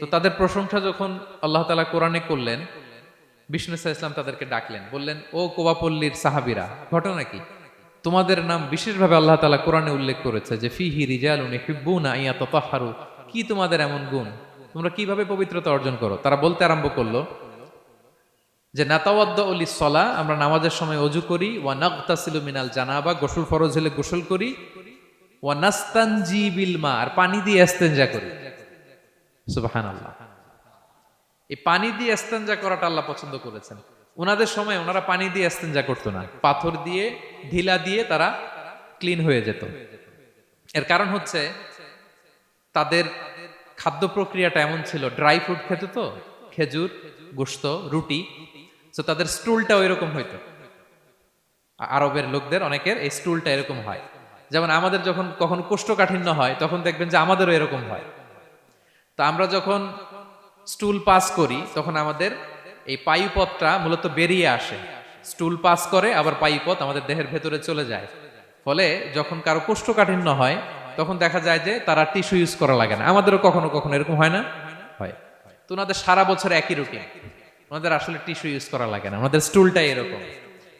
তো তাদের প্রশংসা যখন আল্লাহ তাআলা কোরআনে করলেন, বিষ্ণু সাল্লাল্লাহু আলাইহি ওয়াসাল্লাম তাদেরকে ডাকলেন, বললেন, ও কোবাপল্লীর সাহাবীরা, ঘটনা কি? তোমাদের নাম বিশেষভাবে আল্লাহ তাআলা কোরআনে উল্লেখ করেছে যে ফিহি রিজালুন ইউহিব্বুনা আন ইয়াতাতাহহারু, কি তোমাদের এমন গুণ, তোমরা কিভাবে পবিত্রতা অর্জন করো? তারা বলতে আরম্ভ করলো যে নাতাওয়াদ্দাউ লিস-সালাহ, আমরা নামাজের সময় ওযু করি, ওয়া নাগতাসিলু মিনাল জানাবা, গোসল ফরজ হলে গোসল করি, ওয়া নাস্তানজি বিল মা, আর পানি দিয়ে ইস্তেনজা করি। সুবহানাল্লাহ। এই পানি দিয়ে ইস্তেনজা করাটা আল্লাহ পছন্দ করেছেন। ওনাদের সময় ওনারা পানি দিয়ে ইস্তেনজা করতো না, পাথর দিয়ে, ঢিলা দিয়ে তারা ক্লিন হয়ে যেত। এর কারণ হচ্ছে তাদের খাদ্য প্রক্রিয়াটা এমন ছিল, ড্রাই ফ্রুট খেত তো, খেজুর, গোশত, রুটি, তো তাদের স্টুলটা ওইরকম হইতো। আরবের লোকদের অনেকের এই স্টুলটা এরকম হয়। যেমন আমাদের যখন কখনো কোষ্ঠকাঠিন্য হয় তখন দেখবেন যে আমাদেরও এরকম হয়। তো আমরা যখন স্টুল পাস করি তখন আমাদের এই পায়ুপথটা মূলত বেরিয়ে আসে, স্টুল পাস করে আবার পায়ুপথ আমাদের দেহের ভেতরে চলে যায়। ফলে যখন কারো কোষ্ঠকাঠিন্য হয় তখন দেখা যায় যে তারা টিস্যু ইউজ করা লাগে না। আমাদেরও কখনো কখনো এরকম হয় না? হয়। তো ওনাদের সারা বছর একই রুটিন, ওনাদের আসলে টিস্যু ইউজ করা লাগে না, ওনাদের স্টুলটাই এরকম।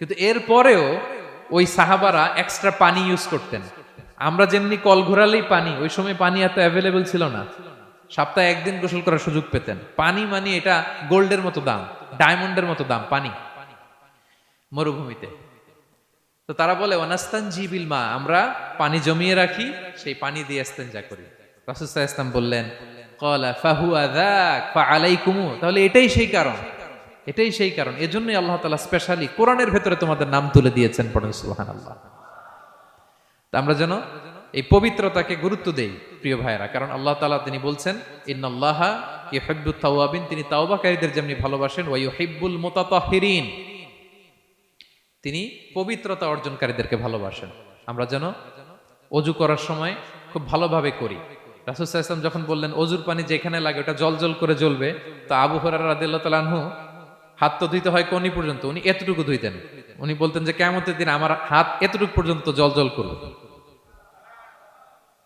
কিন্তু এরপরেও ওই সাহাবারা এক্সট্রা পানি ইউজ করতেন। আমরা যেমনি কল ঘোরালেই পানি, ওই সময় পানি এত অ্যাভেলেবল ছিল না। সপ্তাহে একদিন গোসল করার সুযোগ পেতেন। পানি মানে এটা গোল্ডের মতো দাম, ডায়মন্ডের মতো দাম পানি মরুভূমিতে। তো তারা বলে ওয়ানাস্তানজি বিল মা, আমরা পানি জমিয়ে রাখি, সেই পানি দিয়ে ইস্তেনজা করি। রাসূল সাল্লাল্লাহু আলাইহি ওয়াসাল্লাম বললেন ক্বালা ফাহুয়া যাক ফাআলাইকুমু, তাহলে এটাই সেই কারণ, এটাই সেই কারণ। এজন্যই আল্লাহ তাআলা স্পেশালি কোরআনের ভেতরে তোমাদের নাম তুলে দিয়েছেন, পড়ুন সুবহানাল্লাহ। তা আমরা যেন এই পবিত্রতাকে গুরুত্ব দেই প্রিয় ভাইয়েরা, কারণ আল্লাহ তাআলা তিনি বলছেন ইন্নাল্লাহা ইউহিব্বুত তাওয়াবিন, তিনি তাওবাকারীদের যেমনি ভালোবাসেন, ওয়া ইউহিব্বুল মুতাতাহহিরিন, তিনি পবিত্রতা অর্জনকারীদেরকে ভালোবাসেন। আমরা যেন অজু করার সময় খুব ভালোভাবে করি। রাসূল সাল্লাল্লাহু আলাইহি ওয়াসাল্লাম যখন বললেন অজুর পানি যেখানে লাগে ওটা জলজল করে জ্বলবে, তো আবু হুরায়রা রাদিয়াল্লাহু তাআলা আনহু হাত তো ধুইতে হয় কোনি পর্যন্ত, উনি এতটুকু ধুইতেন। উনি বলতেন যে কিয়ামতের দিন আমার হাত এতটুকু পর্যন্ত জলজল করবে।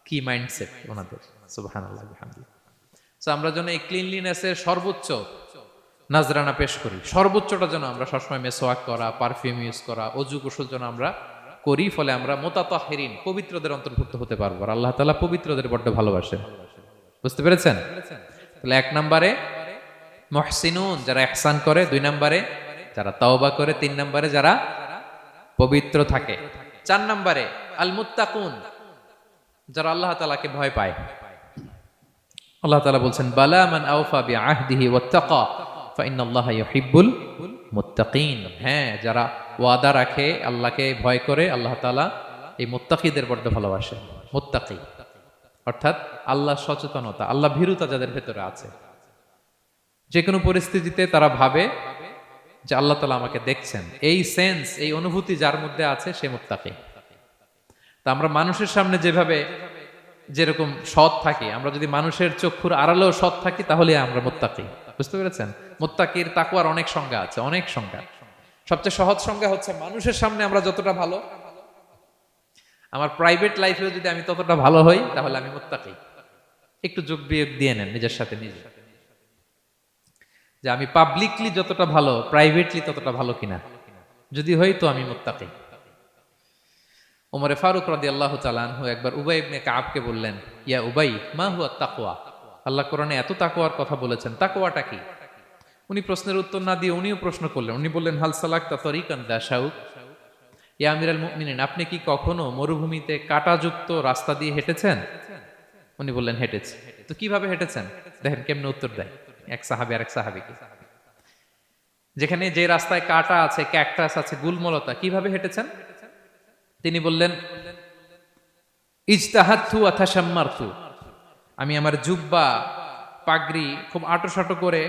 কি মাইন্ডসেট ওনাদের, সুবহানাল্লাহ বিহামদিহি। সো আমরা যেন এই ক্লিনলিনেসের সর্বোচ্চ নাজরানা পেশ করি, সর্বোচ্চটা যেন আমরা সবসময় মেসওয়াক করা, পারফিউম ইউজ করা, অজু গোসল যেন আমরা করি, ফলে আমরা মুতাতাহহিরিন, পবিত্রদের অন্তর্ভুক্ত হতে পারবো। আর আল্লাহ তাআলা পবিত্রদের বড্ড ভালোবাসেন, বুঝতে পেরেছেন? তাহলে 1 নম্বরে মুহসিনুন, যারা ইহসান করে, 2 নম্বরে যারা তাওবা করে, 3 নম্বরে যারা পবিত্র থাকে, 4 নম্বরে আল মুত্তাকুন, যারা আল্লাহ তাআলাকে ভয় পায়। আল্লাহ তাআলা বলছেন বালা মান আওফা বিআহদিহি ওয়াত্তাকা ফাইন্নাল্লাহা ইউহিব্বুল মুত্তাকিন। হ্যাঁ, যারা ওয়াদা রাখে, আল্লাহকে ভয় করে, আল্লাহ তাআলা এই মুত্তাকিদের বড় ভালোবাসেন। মুত্তাকি অর্থাৎ আল্লাহ সচেতনতা, আল্লাহ ভীরুতা যাদের ভেতরে আছে, যে কোনো পরিস্থিতিতে তারা ভাবে যে আল্লাহ তাআলা আমাকে দেখছেন, এই সেন্স, এই অনুভূতি যার মধ্যে আছে সে মুত্তাকি। তা আমরা মানুষের সামনে যেভাবে যেরকম সৎ থাকি, আমরা যদি মানুষের চক্ষুর আড়ালেও সৎ থাকি তাহলে আমরা মুত্তাকি। বুঝতে পেরেছেন? মুত্তাকির তাকওয়ার অনেক সংজ্ঞা আছে, অনেক সংজ্ঞা। সবচেয়ে সহজ সংজ্ঞা হচ্ছে মানুষের সামনে আমরা যতটা ভালো, আমার প্রাইভেট লাইফেও যদি আমি ততটা ভালো হই তাহলে আমি মুত্তাকি। একটু যোগ বিয়োগ দিয়ে নেন নিজের সাথে নিজে, যে আমি পাবলিকলি যতটা ভালো প্রাইভেটলি ততটা ভালো কিনা। যদি হই তো আমি মুত্তাকি। ওমরে ফারুক রাদিয়াল্লাহু তাআলা আনহু একবার উবাই ইবনে কাবকে বললেন, ইয়া উবাই মা হুয়া তাকওয়া, আল্লাহ কোরআনে এত তাকওয়ার কথা বলেছেন, তাকওয়াটা কি? উনি প্রশ্নের উত্তর না দিয়ে উনিও প্রশ্ন করলেন। উনি বললেন হাল সালাকতা তরিকান দা শাউক, ইয়া আমিরাল মুমিনিন, আপনি কি কখনো মরুভূমিতে কাঁটাযুক্ত রাস্তা দিয়ে হেঁটেছেন? উনি বললেন হেঁটেছি। তো কিভাবে হেঁটেছেন? দেখেন কেমনে উত্তর দেয় এক সাহাবী আরেক সাহাবীকে। যেখানে যে রাস্তায় কাঁটা আছে, ক্যাকটাস আছে, গুলমলতা, কিভাবে হেঁটেছেন? তিনি বললেন ইজতাহাদতু ওয়া তাশাম্মারতু, আমি আমার জুব্বা পাগড়ি খুব আঁটোসাঁটো করে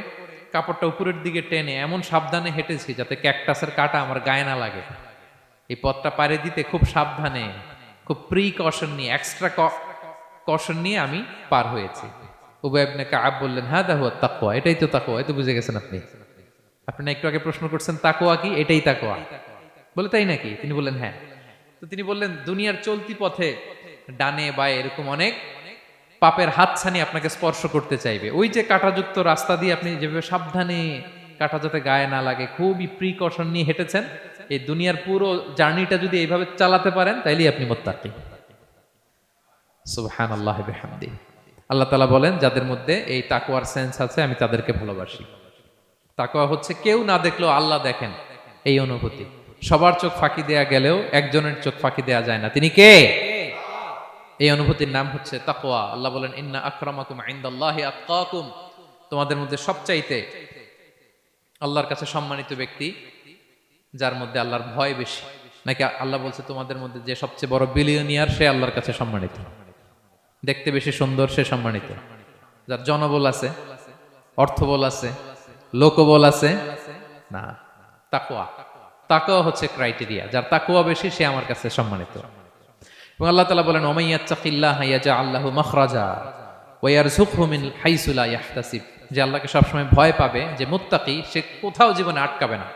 কাপড়টা উপরের দিকে টেনে এমন সাবধানে হেঁটেছি যাতে ক্যাকটাসের কাঁটা আমার গায়ে না লাগে। এই পথটা পাড়ি দিতে খুব সাবধানে, খুব প্রিকশন নিয়ে, এক্সট্রা কশন নিয়ে আমি পার হয়েছি। উবাই ইবনে কাব বললেন হাদা হুয়া তাকওয়া, এটাই তো তাকওয়া। এই তো বুঝে গেছেন আপনি। আপনি একটু আগে প্রশ্ন করছেন তাকওয়া কি, এটাই তাকওয়া। বলে তাই নাকি? তিনি বললেন হ্যাঁ। তো তিনি বললেন দুনিয়ার চলতি পথে ডানে বায়ে এরকম অনেক পাপের হাতছানি আপনাকে স্পর্শ করতে চাইবে। ওই যে কাঁটাযুক্ত রাস্তা দিয়ে আপনি যেভাবে সাবধানে, কাঁটা যাতে গায়ে না লাগে, খুবই প্রিকশন নিয়ে হেঁটেছেন, এই দুনিয়ার পুরো জার্নিটা যদি এইভাবে চালাতে পারেন তাইলেই আপনি মুত্তাকি। সুবহানাল্লাহি বিহামদিহি। আল্লাহ তাআলা বলেন যাদের মধ্যে এই তাকওয়ার সেন্স আছে আমি তাদেরকে ভালোবাসি। তাকওয়া হচ্ছে কেউ না দেখলেও আল্লাহ দেখেন, এই অনুভূতি। সবার চোখ ফাঁকি দেয়া গেলেও একজনের চোখ ফাঁকি দেয়া যায় না। তিনি কে? এই অনুভূতির নাম হচ্ছে তাকওয়া। আল্লাহ বলেন ইন্না আকরামাকুম ইনদাল্লাহি আতকাকুম, তোমাদের মধ্যে সবচাইতে আল্লাহর কাছে সম্মানিত ব্যক্তি যার মধ্যে আল্লাহর ভয় বেশি। নাকি আল্লাহ বলছে তোমাদের মধ্যে যে সবচেয়ে বড় বিলিয়নিয়ার সে আল্লাহর কাছে সম্মানিত, দেখতে বেশি সুন্দর সে সম্মানিত, যার জনবল আছে, অর্থবল আছে, লোকবল আছে না। তাকওয়া, তাকওয়া হচ্ছে ক্রাইটেরিয়া। যার তাকওয়া বেশি সে আমার কাছে সম্মানিত। এবং আল্লাহ তাআলা বলেন ওমাই ইয়াত্তাকিল্লাহা ইয়াজআল লাহু মাখরাজা ওয়া ইয়ারযুকহু মিন হাইসু লা ইয়াহতাসিব, যে আল্লাহকে সবসময় ভয় পাবে, যে মুত্তাকি, সে কোথাও জীবনে আটকাবে না,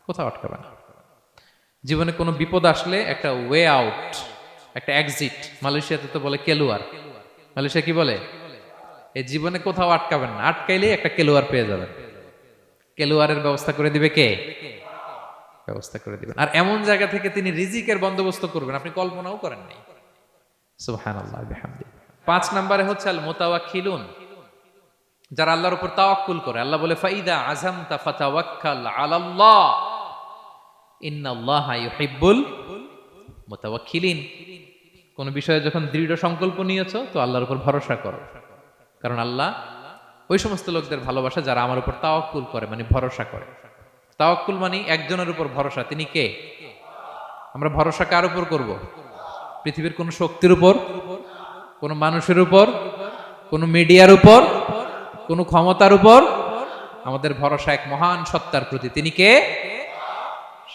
কোথাও আটকাবে না। জীবনে কোনো বিপদ আসলে একটা ওয়ে আউট, একটা এক্সিট। মালয়েশিয়াতে তো বলে কেলুয়ার। মালয়েশিয়া কি বলে? এই জীবনে কোথাও আটকাবেন না, আটকাইলেই একটা কেলুয়ার পেয়ে যাবেন। কেলুয়ারের ব্যবস্থা করে দিবে কে? ব্যবস্থা করে দিবেন। আর এমন জায়গা থেকে তিনি রিজিকের বন্দোবস্ত করবেন আপনি কল্পনাও করেন নাই। সুবহানাল্লাহ বিহামদি। 5 নম্বরে হচ্ছে আল মুতাওয়াক্কিলুন, যারা আল্লাহর উপর তাওয়াক্কুল করে। আল্লাহ বলে ফাইদা আযামতা ফাতাওয়াক্কাল আলাল্লাহ ইন্নাল্লাহা ইউহিব্বুল মুতাওয়াক্কিলিন। কোন বিষয়ে যখন দৃঢ় সংকল্প নিয়েছো তো আল্লাহর উপর ভরসা করো, কারণ আল্লাহ ওই সমস্ত লোকদের ভালোবাসা যারা আমার উপর তাওয়াক্কুল করে, মানে ভরসা করে। তাওয়াক্কুল মানে একজনের উপর ভরসা, তিনি কে? আমরা ভরসা কার উপর করব? পৃথিবীর কোন শক্তির উপর, কোন মানুষের উপর, কোন মিডিয়ার উপর, কোন ক্ষমতার উপর? আমাদের ভরসা এক মহান সত্তার প্রতি, তিনি কে?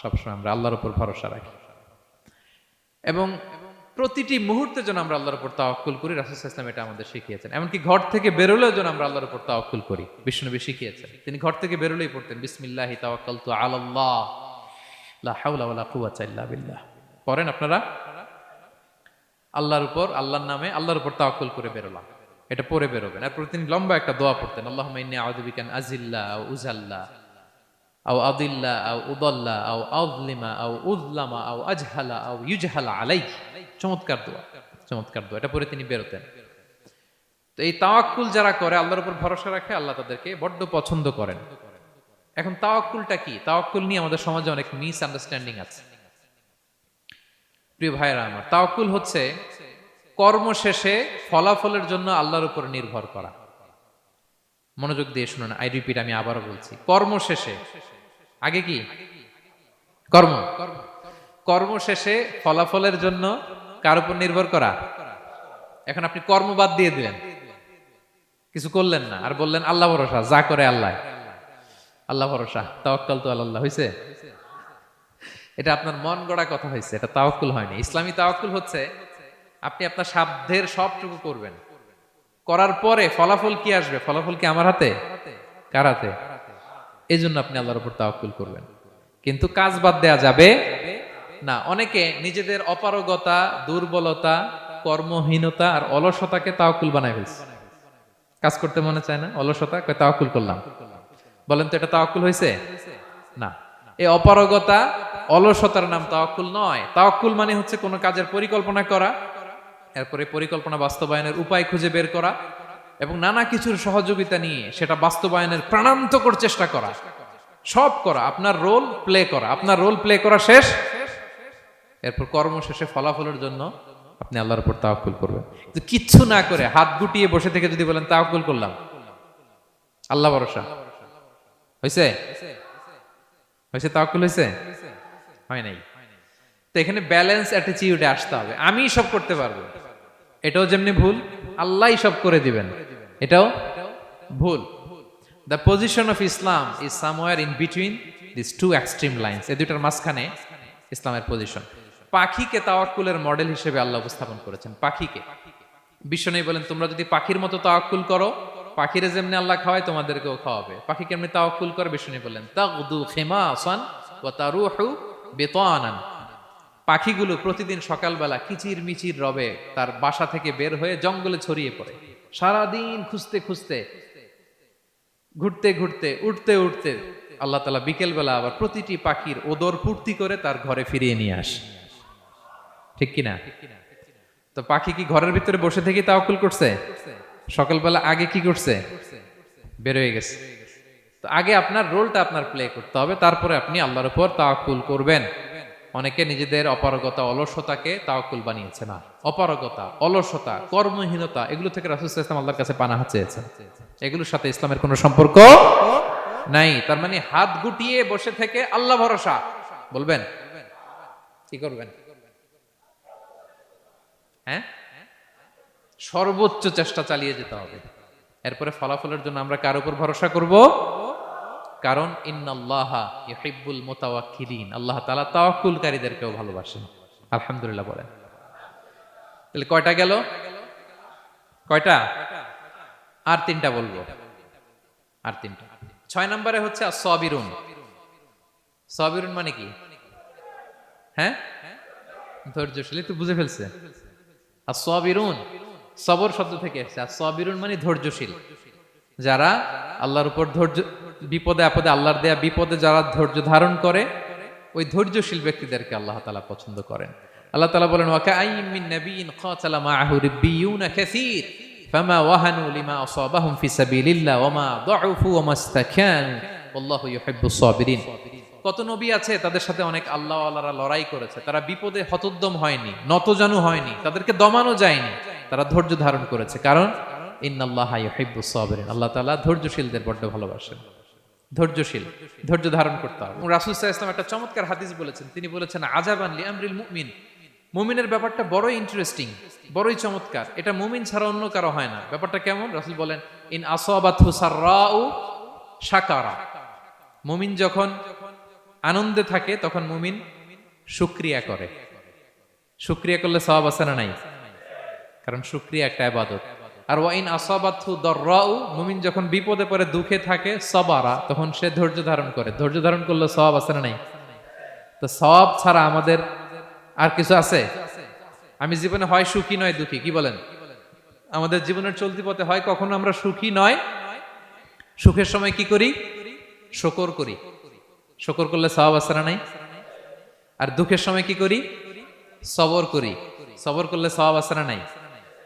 সবসময় আমরা আল্লাহর উপর ভরসা রাখি এবং প্রতিটি মুহূর্তে যেন আমরা আল্লাহর উপর তাওয়াক্কুল করি। রাসূল সাল্লাল্লাহু আলাইহি ওয়াসাল্লাম এটা আমাদের শিখিয়েছেন। এমনকি ঘর থেকে বেরোলেও যেন আমরা আল্লাহর উপর তাওয়াক্কুল করি, বিশ্বনবী শিখিয়েছেন। তিনি ঘর থেকে বেরোলেই পড়তেন বিসমিল্লাহি তাওয়াক্কালতু আলাল্লাহ লা হাওলা ওয়ালা কুওয়াতা ইল্লা বিল্লাহ। পড়েন আপনারা? আল্লাহর উপর, আল্লাহর নামে, আল্লাহর উপর তাওয়াক্কুল করে বেরোলাম, এটা পড়ে বেরোবেন। আর তিনি লম্বা একটা দোয়া পড়তেন, আল্লাহুম্মা ইন্নী আউযু বিকা আন আযিল্লা আও উযাল্লা আও আদিল্লা আও উদাল্লা আও আযলিমা আও উযলামা আও আজহালা আও ইউজহালা আলাইহি। চমৎকার দোয়া, চমৎকার দোয়া। এটা পড়ে তিনি বেরোতেন। তো এই তাওয়াক্কুল যারা করে, আল্লাহর উপর ভরসা রাখে, আল্লাহ তাদেরকে বড্ড পছন্দ করেন। এখন তাওয়াক্কুলটা কি? তাওয়াক্কুল নিয়ে আমাদের সমাজে অনেক মিস আন্ডারস্ট্যান্ডিং আছে। প্রিয় ভাইরা আমার, তাওয়াক্কুল হচ্ছে কর্ম শেষে ফলাফলের জন্য আল্লাহর উপর নির্ভর করা। মনোযোগ দিয়ে শুনুন, আই রিপিট, আমি আবারও বলছি, কর্ম শেষে, আগে কি কর্ম, কর্ম শেষে ফলাফলের জন্য কার উপর নির্ভর করা? এখন আপনি কর্ম বাদ দিয়ে দিলেন, কিছু করলেন না, আর বললেন আল্লাহ ভরসা, যা করে আল্লাহ, আল্লাহ ভরসা, তাওয়াক্কালতু আলাল্লাহ। হইছে? এটা আপনার মন গড়া কথা হয়েছে, এটা তাওয়াক্কুল হয়নি। ইসলামী তাওয়াক্কুল হচ্ছে আপনি আপনার সাধ্যের সবটুকু করবেন, করার পরে ফলাফল কি আসবে? ফলাফল কি আমার হাতে? কার হাতে? এই জন্য আপনি আল্লাহর উপর তাওয়াক্কুল করবেন, কিন্তু কাজ বাদ দেয়া যাবে না। অনেকে নিজেদের অপারগতা, দুর্বলতা, কর্মহীনতা আর অলসতাকে তাওয়াক্কুল বানায় ফেলছে। কাজ করতে মনে চায় না, অলসতা, তাওয়াক্কুল করলাম। বলেন তো এটা তাওয়াক্কুল হয়েছে? না। এই অপারগতা, অলসতার নাম তাওয়াক্কুল নয়। তাওয়াক্কুল মানে হচ্ছে কোনো কাজের পরিকল্পনা করা, এরপরে পরিকল্পনা বাস্তবায়নের উপায় খুঁজে বের করা এবং নানা কিছুর সহযোগিতা নিয়ে সেটা বাস্তবায়নের প্রাণান্তকর চেষ্টা করা, সব করা, আপনার রোল প্লে করা। আপনার রোল প্লে করা শেষ, এরপর কর্ম শেষে ফলাফলের জন্য আপনি আল্লাহর উপর তাওয়াক্কুল করবেন। কিন্তু কিচ্ছু না করে হাত গুটিয়ে বসে থেকে যদি বলেন তাওয়াক্কুল করলাম, আল্লাহ ভরসা, হয়েছে? হয়েছে? তাওয়াক্কুল হয়েছে? হয় নাই। তো এখানে ব্যালেন্স অ্যাটিটিউডে আসতে হবে। আমি সব করতে পারবো, এটাও যেমনি ভুল, আল্লাহই সব করে দিবেন, এটাও ভুল। The position of Islam is somewhere in between this two extreme lines. এই দুইটার মাঝখানে ইসলামের পজিশন। পাখিকে তাওয়াক্কুলের মডেল হিসেবে আল্লাহ উপস্থাপন করেছেন। পাখিকে বিশ্বনবী বলেন, তোমরা যদি পাখির মতো তাওয়াক্কুল করো, পাখিরে যেমনি আল্লাহ খাওয়ায় তোমাদেরকেও খাওয়াবে। পাখি কেমনি তাওয়াক্কুল করে? বিশ্বনবী বলেন, তাগদু খিমাসান ওয়া তারুহু বিতানান। পাখিগুলো প্রতিদিন সকালবেলা কিচির মিচির রবে তার বাসা থেকে বের হয়ে জঙ্গলে ছড়িয়ে পড়ে, সারাদিন খুঁজতে খুঁজতে, ঘুরতে ঘুরতে, উঠতে উঠতে আল্লাহ তাআলা বিকেল বেলা আবার প্রতিটি পাখির ওদর পূর্তি করে তার ঘরে ফিরিয়ে নিয়ে আসে। ঠিক কিনা? তো পাখি কি ঘরের ভিতরে বসে থেকে তাওয়াক্কুল করছে? সকালবেলা আগে কি করছে? বের হয়ে গেছে। তো আগে আপনার রোলটা আপনার প্লে করতে হবে, তারপরে আপনি আল্লাহর উপর তাওয়াক্কুল করবেন। অনেকে নিজেদের অপারগতা, অলসতাকে তাওয়াক্কুল বানিয়েছে। না, অপারগতা, অলসতা, কর্মহীনতা, এগুলো থেকে রাসূল সাল্লাল্লাহু আলাইহি ওয়াসাল্লাম আল্লাহর কাছে পানাহ চেয়েছেন। এগুলোর সাথে ইসলামের কোনো সম্পর্ক নাই। তার মানে হাত গুটিয়ে বসে থেকে আল্লাহ ভরসা বলবেন, কি করবেন? হ্যাঁ, সর্বোচ্চ চেষ্টা চালিয়ে যেতে হবে। এরপরে ফলাফলের জন্য আমরা কার উপর ভরসা করব? কারণ ইন্নাল্লাহা ইউহিব্বুল মুতাওয়াক্কিলিন, আল্লাহ তাআলা তাওয়াক্কুলকারীদেরকেও ভালোবাসেন। আলহামদুলিল্লাহ বলেন। তাহলে কয়টা গেল? কয়টা? আর তিনটা বলবো, আর তিনটা। 6 নম্বরে হচ্ছে as-সাবিরুন। সাবিরুন মানে কি? হ্যাঁ, ধৈর্যশীল। তো বুঝে ফেলছে? as-সাবিরুন সবর শব্দ থেকে এসেছে। as-সাবিরুন মানে ধৈর্যশীল, যারা আল্লাহর উপর ধৈর্য, বিপদে আপদে আল্লাহর দেয়া বিপদে যারা ধৈর্য ধারণ করে ওই ধৈর্যশীল ব্যক্তিদেরকে আল্লাহ তাআলা পছন্দ করেন। আল্লাহ তাআলা বলেন ওয়াকাআইয়িম মিন নাবিয়্যিন ক্বাতালা মাআহু রিব্বিয়ুনা কাসীর ফামা ওয়াহানু লিমা আসাবাহুম ফি সাবিলিল্লাহ ওয়ামা দাউফু ওয়ামা ইসতাকানু আল্লাহু ইউহিব্বুস সাবিরিন। কত নবী আছে তাদের সাথে অনেক আল্লাহওয়ালারা লড়াই করেছে, তারা বিপদে হতোদ্যম হয়নি, নতজানু হয়নি, তাদেরকে দমানো যায়নি, তারা ধৈর্য ধারণ করেছে। কারণ ইন্নাল্লাহা ইউহিব্বুস সাবিরিন, আল্লাহ তাআলা ধৈর্যশীলদের বড্ড ভালোবাসেন। ধৈর্যশীল, ধৈর্য ধারণ করতে হবে। রাসূল সাল্লাল্লাহু আলাইহি ওয়াসাল্লাম একটা চমৎকার হাদিস বলেছেন, তিনি বলেছেন আজাবান লিআমরিল মুমিন, মুমিনের ব্যাপারটা বড়ই ইন্টারেস্টিং, বড়ই চমৎকার, এটা মুমিন ছাড়া অন্য কারো হয় না। ব্যাপারটা কেমন? রাসূল বলেন ইন আসাবাতহু সাররাউ শাকারা, মুমিন যখন আনন্দে থাকে তখন মুমিন শুকরিয়া করে। শুকরিয়া করলে সওয়াব আছে না নাই? কারণ শুকরিয়া একটা ইবাদত। আর ওয়াইন আসাবাতহু দাররাউ, মুমিন যখন বিপদে পড়ে দুঃখে থাকে সাবারা, তখন সে ধৈর্য ধারণ করে। ধৈর্য ধারণ করলে সওয়াব আছে না নাই? তো সওয়াব ছাড়া আমাদের আর কিছু আছে? আমি জীবনে হয় সুখী নয় দুঃখী, কি বলেন? আমাদের জীবনের চলতি পথে হয় কখনো আমরা সুখী নয়, সুখের সময় কি করি? শুকর করি। শুকর করলে সওয়াব আছে না নাই? আর দুঃখের সময় কি করি? সবর করি। সবর করলে সওয়াব আছে না নাই?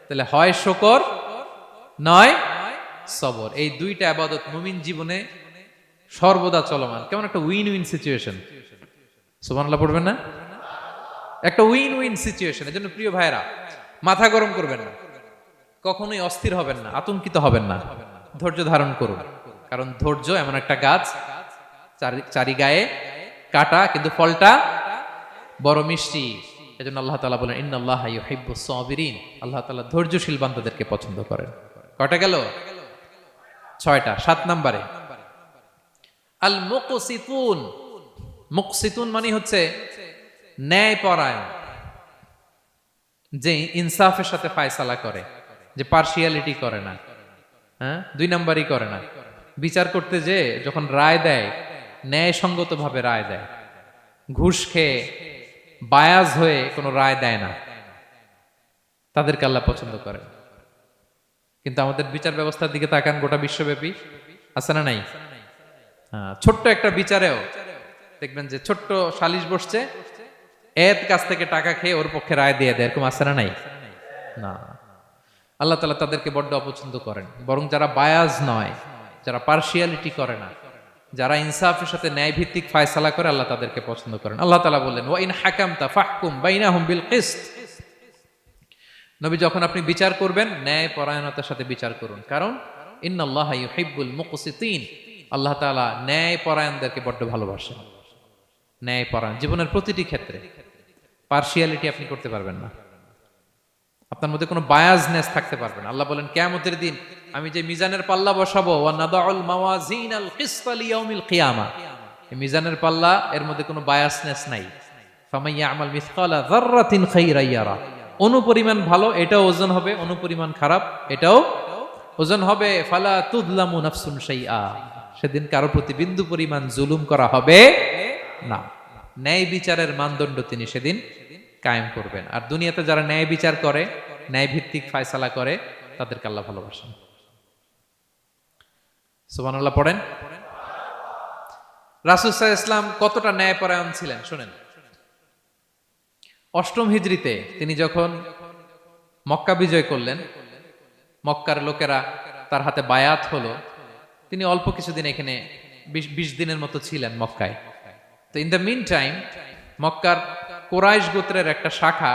তাহলে হয় শুকর নয় সবর, এই দুইটা ইবাদত মুমিন জীবনে সর্বদা চলমান। কেমন একটা উইন উইন সিচুয়েশন, সুবহানাল্লাহ পড়বেন না? একটা উইন উইন সিচুয়েশন। এজন্য প্রিয় ভাইরা, মাথা গরম করবেন না, কখনোই অস্থির হবেন না, আতঙ্কিত হবেন না, ধৈর্য ধারণ করুন। কারণ ধৈর্য এমন একটা গাছ, চারি গায়ে কাটা, কিন্তু ফলটা বড় মিষ্টি। এজন্য আল্লাহ তাআলা বলেন ইন্নাল্লাহা ইউহিব্বুস সাবিরিন, আল্লাহ তাআলা ধৈর্যশীল বান্দাদেরকে পছন্দ করেন। কয়টা গেল? 6টা। 7 নম্বরে আল মুকসিতুন। মুকসিতুন মানে হচ্ছে ন্যায়পরায়ণ, যে ইনসাফের সাথে ফায়সালা করে, যে পার্শিয়ালিটি করে না, হ্যাঁ, 2 নাম্বারই করে না। বিচার করতে যে যখন রায় দেয় ন্যায়সঙ্গত ভাবে রায় দেয়, ঘুষ খেয়ে বায়াজ হয়ে কোনো রায় দেয় না, তাদেরকে আল্লাহ পছন্দ করে। কিন্তু আমাদের বিচার ব্যবস্থার দিকে তাকান, গোটা বিশ্বব্যাপী আছে না নাই? ছোট্ট একটা বিচারেও দেখবেন যে ছোট্ট সালিশ বসছে, এর কাছ থেকে টাকা খেয়ে ওর পক্ষে রায় দিয়ে দেয়, এরকম আছে না নাই? না, আল্লাহ তাআলা তাদেরকে বড্ড অপছন্দ করেন। বরং যারা বায়াজ নয়, যারা পার্শিয়ালিটি করে না, যারা ইনসাফের সাথে ন্যায় ভিত্তিক ফায়সালা করে, আল্লাহ তাদেরকে পছন্দ করেন। আল্লাহ তাআলা বললেন ওয়া ইন হাকামতা ফাহকুম বাইনাহুম বিল কিসত, নবী যখন আপনি বিচার করবেন ন্যায় পরায়ণতার সাথে বিচার করুন। কারণ ইন্নাল্লাহা ইউহিব্বুল মুকসিতিন, আল্লাহ তাআলা ন্যায় পরায়ণদেরকে বড্ড ভালোবাসেন। ন্যায় পরায়ণ জীবনের প্রতিটি ক্ষেত্রে, পার্শিয়ালিটি আপনি করতে পারবেন না, আপনার মধ্যে কোনো বায়াসনেস থাকতে পারবে না। আল্লাহ বলেন কিয়ামতের দিন আমি যে মিজানের পাল্লা বসাবো, ওয়া নাদাউল মাওয়াজিনাল কিসতা লিয়াউমিল কিয়ামা, এই মিজানের পাল্লা, এর মধ্যে কোনো বায়াসনেস নাই। ফামান ইয়ামাল মিসকালা যাররাতিন খাইরান ইয়ারা, অনুপরিমাণ ভালো এটাও ওজন হবে, অনুপরিমাণ খারাপ এটাও ওজন হবে। ফালা তুযলামু নাফসুন শাইআ, সেদিন কারো প্রতি বিন্দু পরিমাণ জুলুম করা হবে না। ন্যায় বিচারের মানদণ্ড তিনি সেদিন কায়েম করবেন। আর দুনিয়াতে যারা ন্যায় বিচার করে, ন্যায় ভিত্তিক ফায়সালা করে, তাদেরকে আল্লাহ ভালোবাসেন। সুবহানাল্লাহ পড়েন। রাসূল সাল্লাল্লাহু আলাইহি ওয়াসাল্লাম কতটা ন্যায়পরায়ণ ছিলেন শুনেন। 8ম হিজরিতে তিনি যখন মক্কা বিজয় করলেন, মক্কার লোকেরা তার হাতে বায়াত হলো, তিনি অল্প কিছুদিন এখানে 20 দিনের মতো ছিলেন মক্কায়। তো ইন দ্য মিন টাইম মক্কার কুরাইশ গোত্রের একটা শাখা,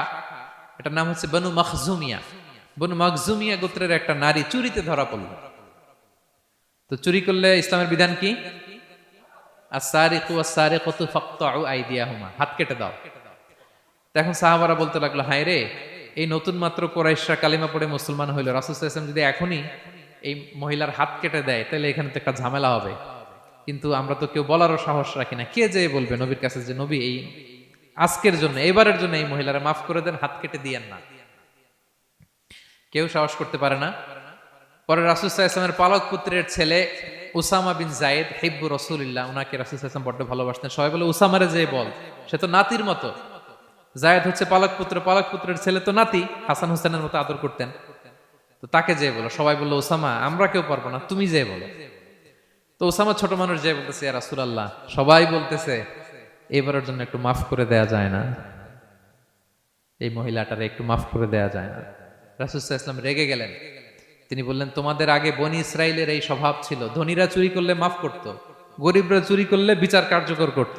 এটার নাম হচ্ছে বনু মখজুমিয়া, বনু মখজুমিয়া গোত্রের একটা নারী চুরিতে ধরা পড়ল। তো চুরি করলে ইসলামের বিধান কি? আস-সারিকু ওয়াস-সারিকাতু ফাকতাউ আইদিয়াহুমা, হাত কেটে দাও। এখন সাহাবারা বলতে লাগলো, হায় রে, এই নতুন মাত্র কুরাইশরা কালিমা পড়ে মুসলমান হইল, রাসূল সাল্লাল্লাহু আলাইহি ওয়াসাল্লাম যদি এখনই এই মহিলার হাত কেটে দেয় তাহলে এখানে তো একটা ঝামেলা হবে। কিন্তু আমরা তো কেউ বলারও সাহস রাখি না। কে যে বলবে নবীর কাছে যে নবী এই আজকের জন্য, এবারের জন্য এই মহিলারা মাফ করে দেন, হাত কেটে দিয়েন না? কেউ সাহস করতে পারে না। পরে রাসূল সাল্লাল্লাহু আলাইহি ওয়াসাল্লামের পালক পুত্রের ছেলে উসামা বিন যায়েদ হিব্বু রাসূলিল্লাহ, ওনাকে রাসূল সাল্লাল্লাহু আলাইহি ওয়াসাল্লাম বড্ড ভালোবাসতেন। সবাই বলে উসামারে যে বল, সে তো নাতির মতো। যায়েদ হচ্ছে পালক পুত্র, পালক পুত্রের ছেলে তো নাতি, হাসান হোসেনের মতো আদর করতেন। তো তাকে যে বলো, সবাই বললো উসামা আমরা কেউ পারবো না, তুমি যে বলো। তো উসামা ছোট মানুষ যে বলতেছে ইয়া রাসূলুল্লাহ, সবাই বলতেছে এবারের জন্য একটু মাফ করে দেয়া যায় না? এই মহিলাটারে একটু মাফ করে দেয়া যায় না? রাসূল সাল্লাল্লাহু আলাইহি ওয়াসাল্লাম রেগে গেলেন। তিনি বললেন, তোমাদের আগে বনি ইসরাইলের এই স্বভাব ছিল, ধনীরা চুরি করলে মাফ করত, গরিবরা চুরি করলে বিচার কার্যকর করত।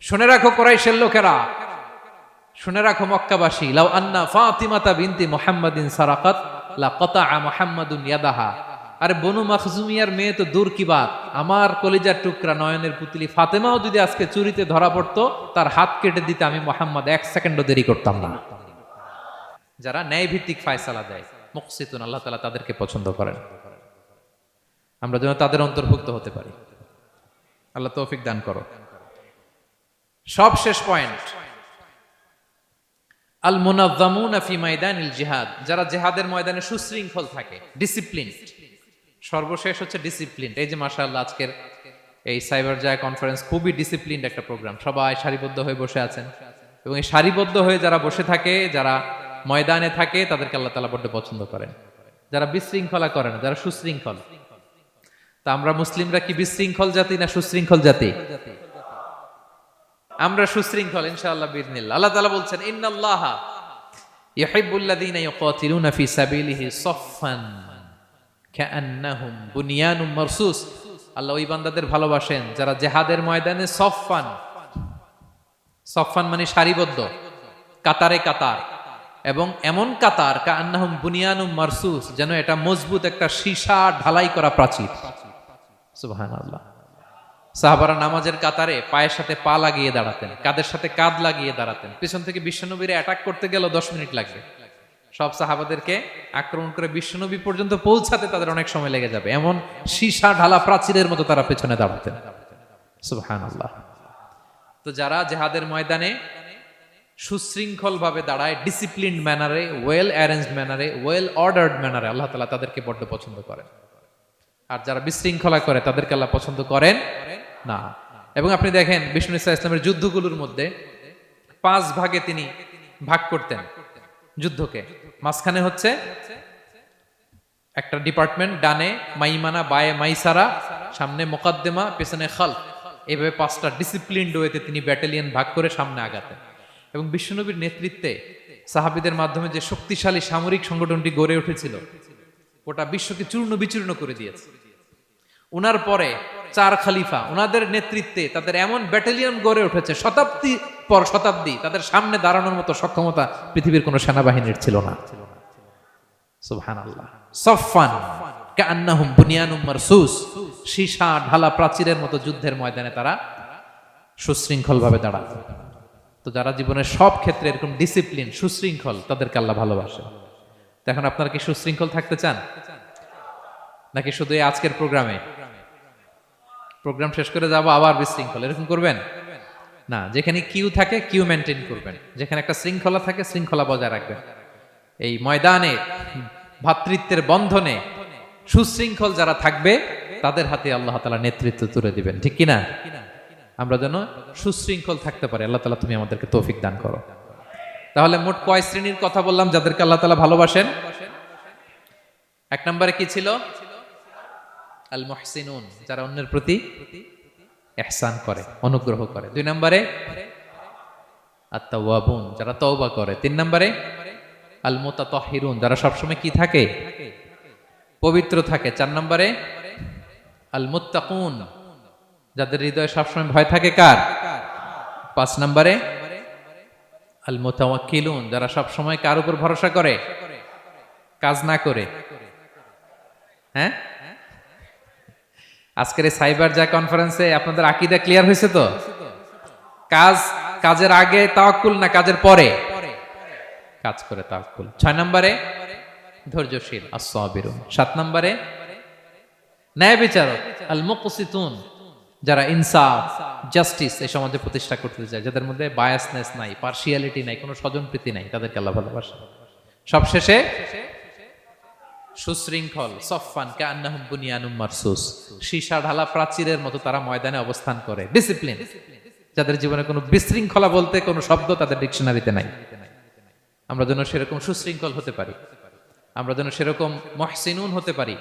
শুনে রাখো কুরাইশের লোকেরা, শুনে রাখো মক্কাবাসী, লাউ আন্না ফাতিমাতা বিনতি মুহাম্মাদিন সারাকাত লা কাতাআ মুহাম্মাদুন ইয়াদাহা। আরে বনু মাখজুমিয়ার মেয়ে তো দূর কি বাত, আমার কলিজার টুকরা নয়নের পুতলি ফাতেমাও যদি আজকে চুরিতে ধরা পড়তো, তার হাত কেটে দিতে আমি মুহাম্মদ 1 সেকেন্ডও দেরি করতাম না। যারা ন্যায় ভিত্তিক ফায়সালা দেয়, মুকসিতুন, আল্লাহ তাআলা তাদেরকে পছন্দ করেন। আমরা যেন তাদের অন্তর্ভুক্ত হতে পারি। আল্লাহ তৌফিক দান করো। সব শেষ পয়েন্ট, আল মুনাজ্জামুনা ফি মাইদানিল জিহাদ, যারা জিহাদের ময়দানে সুশৃঙ্খল থাকে, ডিসিপ্লিন। সর্বশেষ হচ্ছে ডিসিপ্লিন। এই যে মাশাআল্লাহ আজকের এই সাইবার জায়া কনফারেন্স খুবই ডিসিপ্লিনড একটা প্রোগ্রাম, সবাই সারিবদ্ধ হয়ে বসে আছেন, এবং এই সারিবদ্ধ হয়ে যারা বসে থাকে, যারা ময়দানে থাকে, তাদেরকে আল্লাহ তাআলা বড় পছন্দ করেন। যারা বিশৃঙ্খলা করে না, যারা সুশৃঙ্খল। তা আমরা মুসলিমরা কি বিশৃঙ্খল জাতি না সুশৃঙ্খল জাতি? আমরা সুশৃঙ্খল ইনশাআল্লাহ বিইذنিল্লাহ। আল্লাহ তাআলা বলছেন, ইন্নাল্লাহা ইউহিব্বুল্লাযীনা ইউকাতিলুনা ফি সাবিলিহি সাফফান কাআন্নাহুম বুনিয়ানুম মারসুস। আল্লাহ ওই বান্দাদের ভালোবাসেন যারা জিহাদের ময়দানে সফফান, সফফান মানে সারিবদ্ধ, কাতারে কাতার, এবং এমন কাতার কাআন্নাহুম বুনিয়ানুম মারসুস, যেন এটা মজবুত একটা সীসা ঢালাই করা প্রাচীর। সুবহানাল্লাহ। সাহাবারা নামাজের কাতারে পায়ের সাথে পা লাগিয়ে দাঁড়াতেন, কাঁধের সাথে কাঁধ লাগিয়ে দাঁড়াতেন। পিছন থেকে বিশ্বনবীরে অ্যাটাক করতে গেল 10 মিনিট লাগবে। সব সাহাবাদেরকে আক্রমণ করে বিশ্বনবী পর্যন্ত পৌঁছাতে তাদের অনেক সময় লেগে যাবে, এমন সীসা ঢালা প্রাচীরের মতো তারা পেছনে দাঁড়াতেন। সুবহানাল্লাহ। তো যারা জিহাদের ময়দানে সুশৃঙ্খল ভাবে দাঁড়ায়, ডিসিপ্লিনড ম্যানারে, ওয়েল অ্যারেঞ্জড ম্যানারে, ওয়েল অর্ডার্ড ম্যানারে, আল্লাহ তাআলা তাদেরকে বড্ড পছন্দ করেন। আর যারা বিশৃঙ্খলা করে তাদেরকে আল্লাহ পছন্দ করেন না। এবং আপনি দেখেন বিষ্ণু ইসা ইসলামের যুদ্ধগুলোর মধ্যে 5 ভাগে তিনি ভাগ করতেন যুদ্ধকে। মাঝখানে হচ্ছে একটা ডিপার্টমেন্ট, ডানে মাইমানা, বায়ে মাইসারা, সামনে মুকাদ্দেমা, পেছনে খালফ। এইভাবে 5টা ডিসিপ্লিনড ওয়েতে তিনি ব্যাটালিয়ন ভাগ করে সামনে আগাতেন। এবং বিশ্বনবীর নেতৃত্বে সাহাবীদের মাধ্যমে যে শক্তিশালী সামরিক সংগঠনটি গড়ে উঠেছিল, গোটা বিশ্বকে চূর্ণ বিচূর্ণ করে দিয়েছে। উনার পরে 4 খলিফা, উনাদের নেতৃত্বে তাদের এমন ব্যাটালিয়ন গড়ে উঠেছে, শতাব্দী পর শতাব্দী তাদের সামনে দাঁড়ানোর মতো সক্ষমতা পৃথিবীর কোন সেনাবাহিনীর ছিল না। সুবহানাল্লাহ। সাফফান কাআন্নাহুম বুনিয়ানুম মারসুস, সীসা ঢালা প্রাচীরের মতো যুদ্ধের ময়দানে তারা সুশৃঙ্খল ভাবে দাঁড়াতো। তো যারা জীবনের সব ক্ষেত্রে এরকম ডিসিপ্লিন, সুশৃঙ্খল, তাদেরকে আল্লাহ ভালোবাসে। এখন আপনারা কি সুশৃঙ্খল থাকতে চান, নাকি শুধু এই আজকের প্রোগ্রামে প্রোগ্রাম শেষ করে যাব আবার বিশৃঙ্খল এরকম করবেন? না, যেখানে কিউ থাকে কিউ মেনটেন করবেন, যেখানে একটা শৃঙ্খলা থাকে শৃঙ্খলা বজায় রাখবেন। এই ময়দানে ভ্রাতৃত্বের বন্ধনে সুশৃঙ্খল যারা থাকবে তাদের হাতে আল্লাহ তাআলা নেতৃত্ব তুলে দিবেন, ঠিক কিনা? আমরা যেন সুশৃঙ্খল থাকতে পারি। আল্লাহ তাআলা তুমি আমাদেরকে তৌফিক দান করো। তাহলে মোট কয় শ্রেণীর কথা বললাম যাদেরকে আল্লাহ তাআলা ভালোবাসেন? 1 নম্বরে কি ছিল? আল মুহসিনুন, যারা অন্যের প্রতি ইহসান করে, অনুগ্রহ করে। 2 নম্বরে আত তাওয়াবুন, যারা তওবা করে। 3 নম্বরে আল মুতাতাহহিরুন, যারা সবসময় কি থাকে? পবিত্র থাকে। 4 নম্বরে আল মুত্তাকুন, যাদের হৃদয়ে সবসময় ভয় থাকে কার? 5 নম্বরে আল মুতাওয়াক্কিলুন, যারা সবসময় কার উপর ভরসা করে, কাজ না করে। হ্যাঁ, আজকের এই সাইবার জায়া কনফারেন্সে আপনাদের আকীদা ক্লিয়ার হয়েছে তো? কাজের আগে তাওয়াক্কুল না কাজের পরে? কাজ করে তাওয়াক্কুল। 6 নম্বরে ধৈর্যশীল, আস-সাবিরুন। 7 নম্বরে ন্যায় বিচারক, আল মুকসিতুন, যারা ইনসাফ, জাস্টিস এই সমাজে প্রতিষ্ঠা করতে চায়, যাদের মধ্যে বায়াসনেস নাই, পার্সিয়ালিটি নাই, কোনো স্বজনপ্রীতি নাই, তাদেরকে আল্লাহ ভালোবাসে। সবশেষে সুশৃঙ্খল, সফফান কাআন্নাহুম বুনিয়ানুম মারসুস, সীসা ঢালা প্রাচীরের মতো তারা ময়দানে অবস্থান করে। ডিসিপ্লিন, যাদের জীবনে কোনো বিশৃঙ্খলা বলতে কোনো শব্দ তাদের ডিকশনারিতে নাই। আমরা যেন সেরকম সুশৃঙ্খল হতে পারি, আমরা যেন সেরকম মুহসিনুন হতে পারি,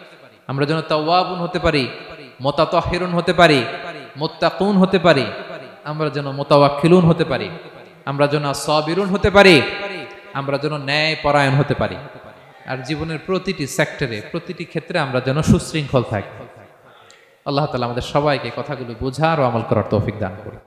আমরা যেন তাওয়াবুন হতে পারি, মুতাতাহহিরুন হতে পারি, মুত্তাকুন হতে পারি, আমরা যেন মুতাওয়াক্কিলুন হতে পারি, আমরা যেন সাবিরুন হতে পারি, আমরা যেন ন্যায় পরায়ণ হতে পারি, আর জীবনের প্রতিটি সেক্টরে প্রতিটি ক্ষেত্রে আমরা যেন সুশৃঙ্খল থাকি। আল্লাহ তাআলা আমাদের সবাইকে কথাগুলো বোঝার ও আমল করার তৌফিক দান করুন।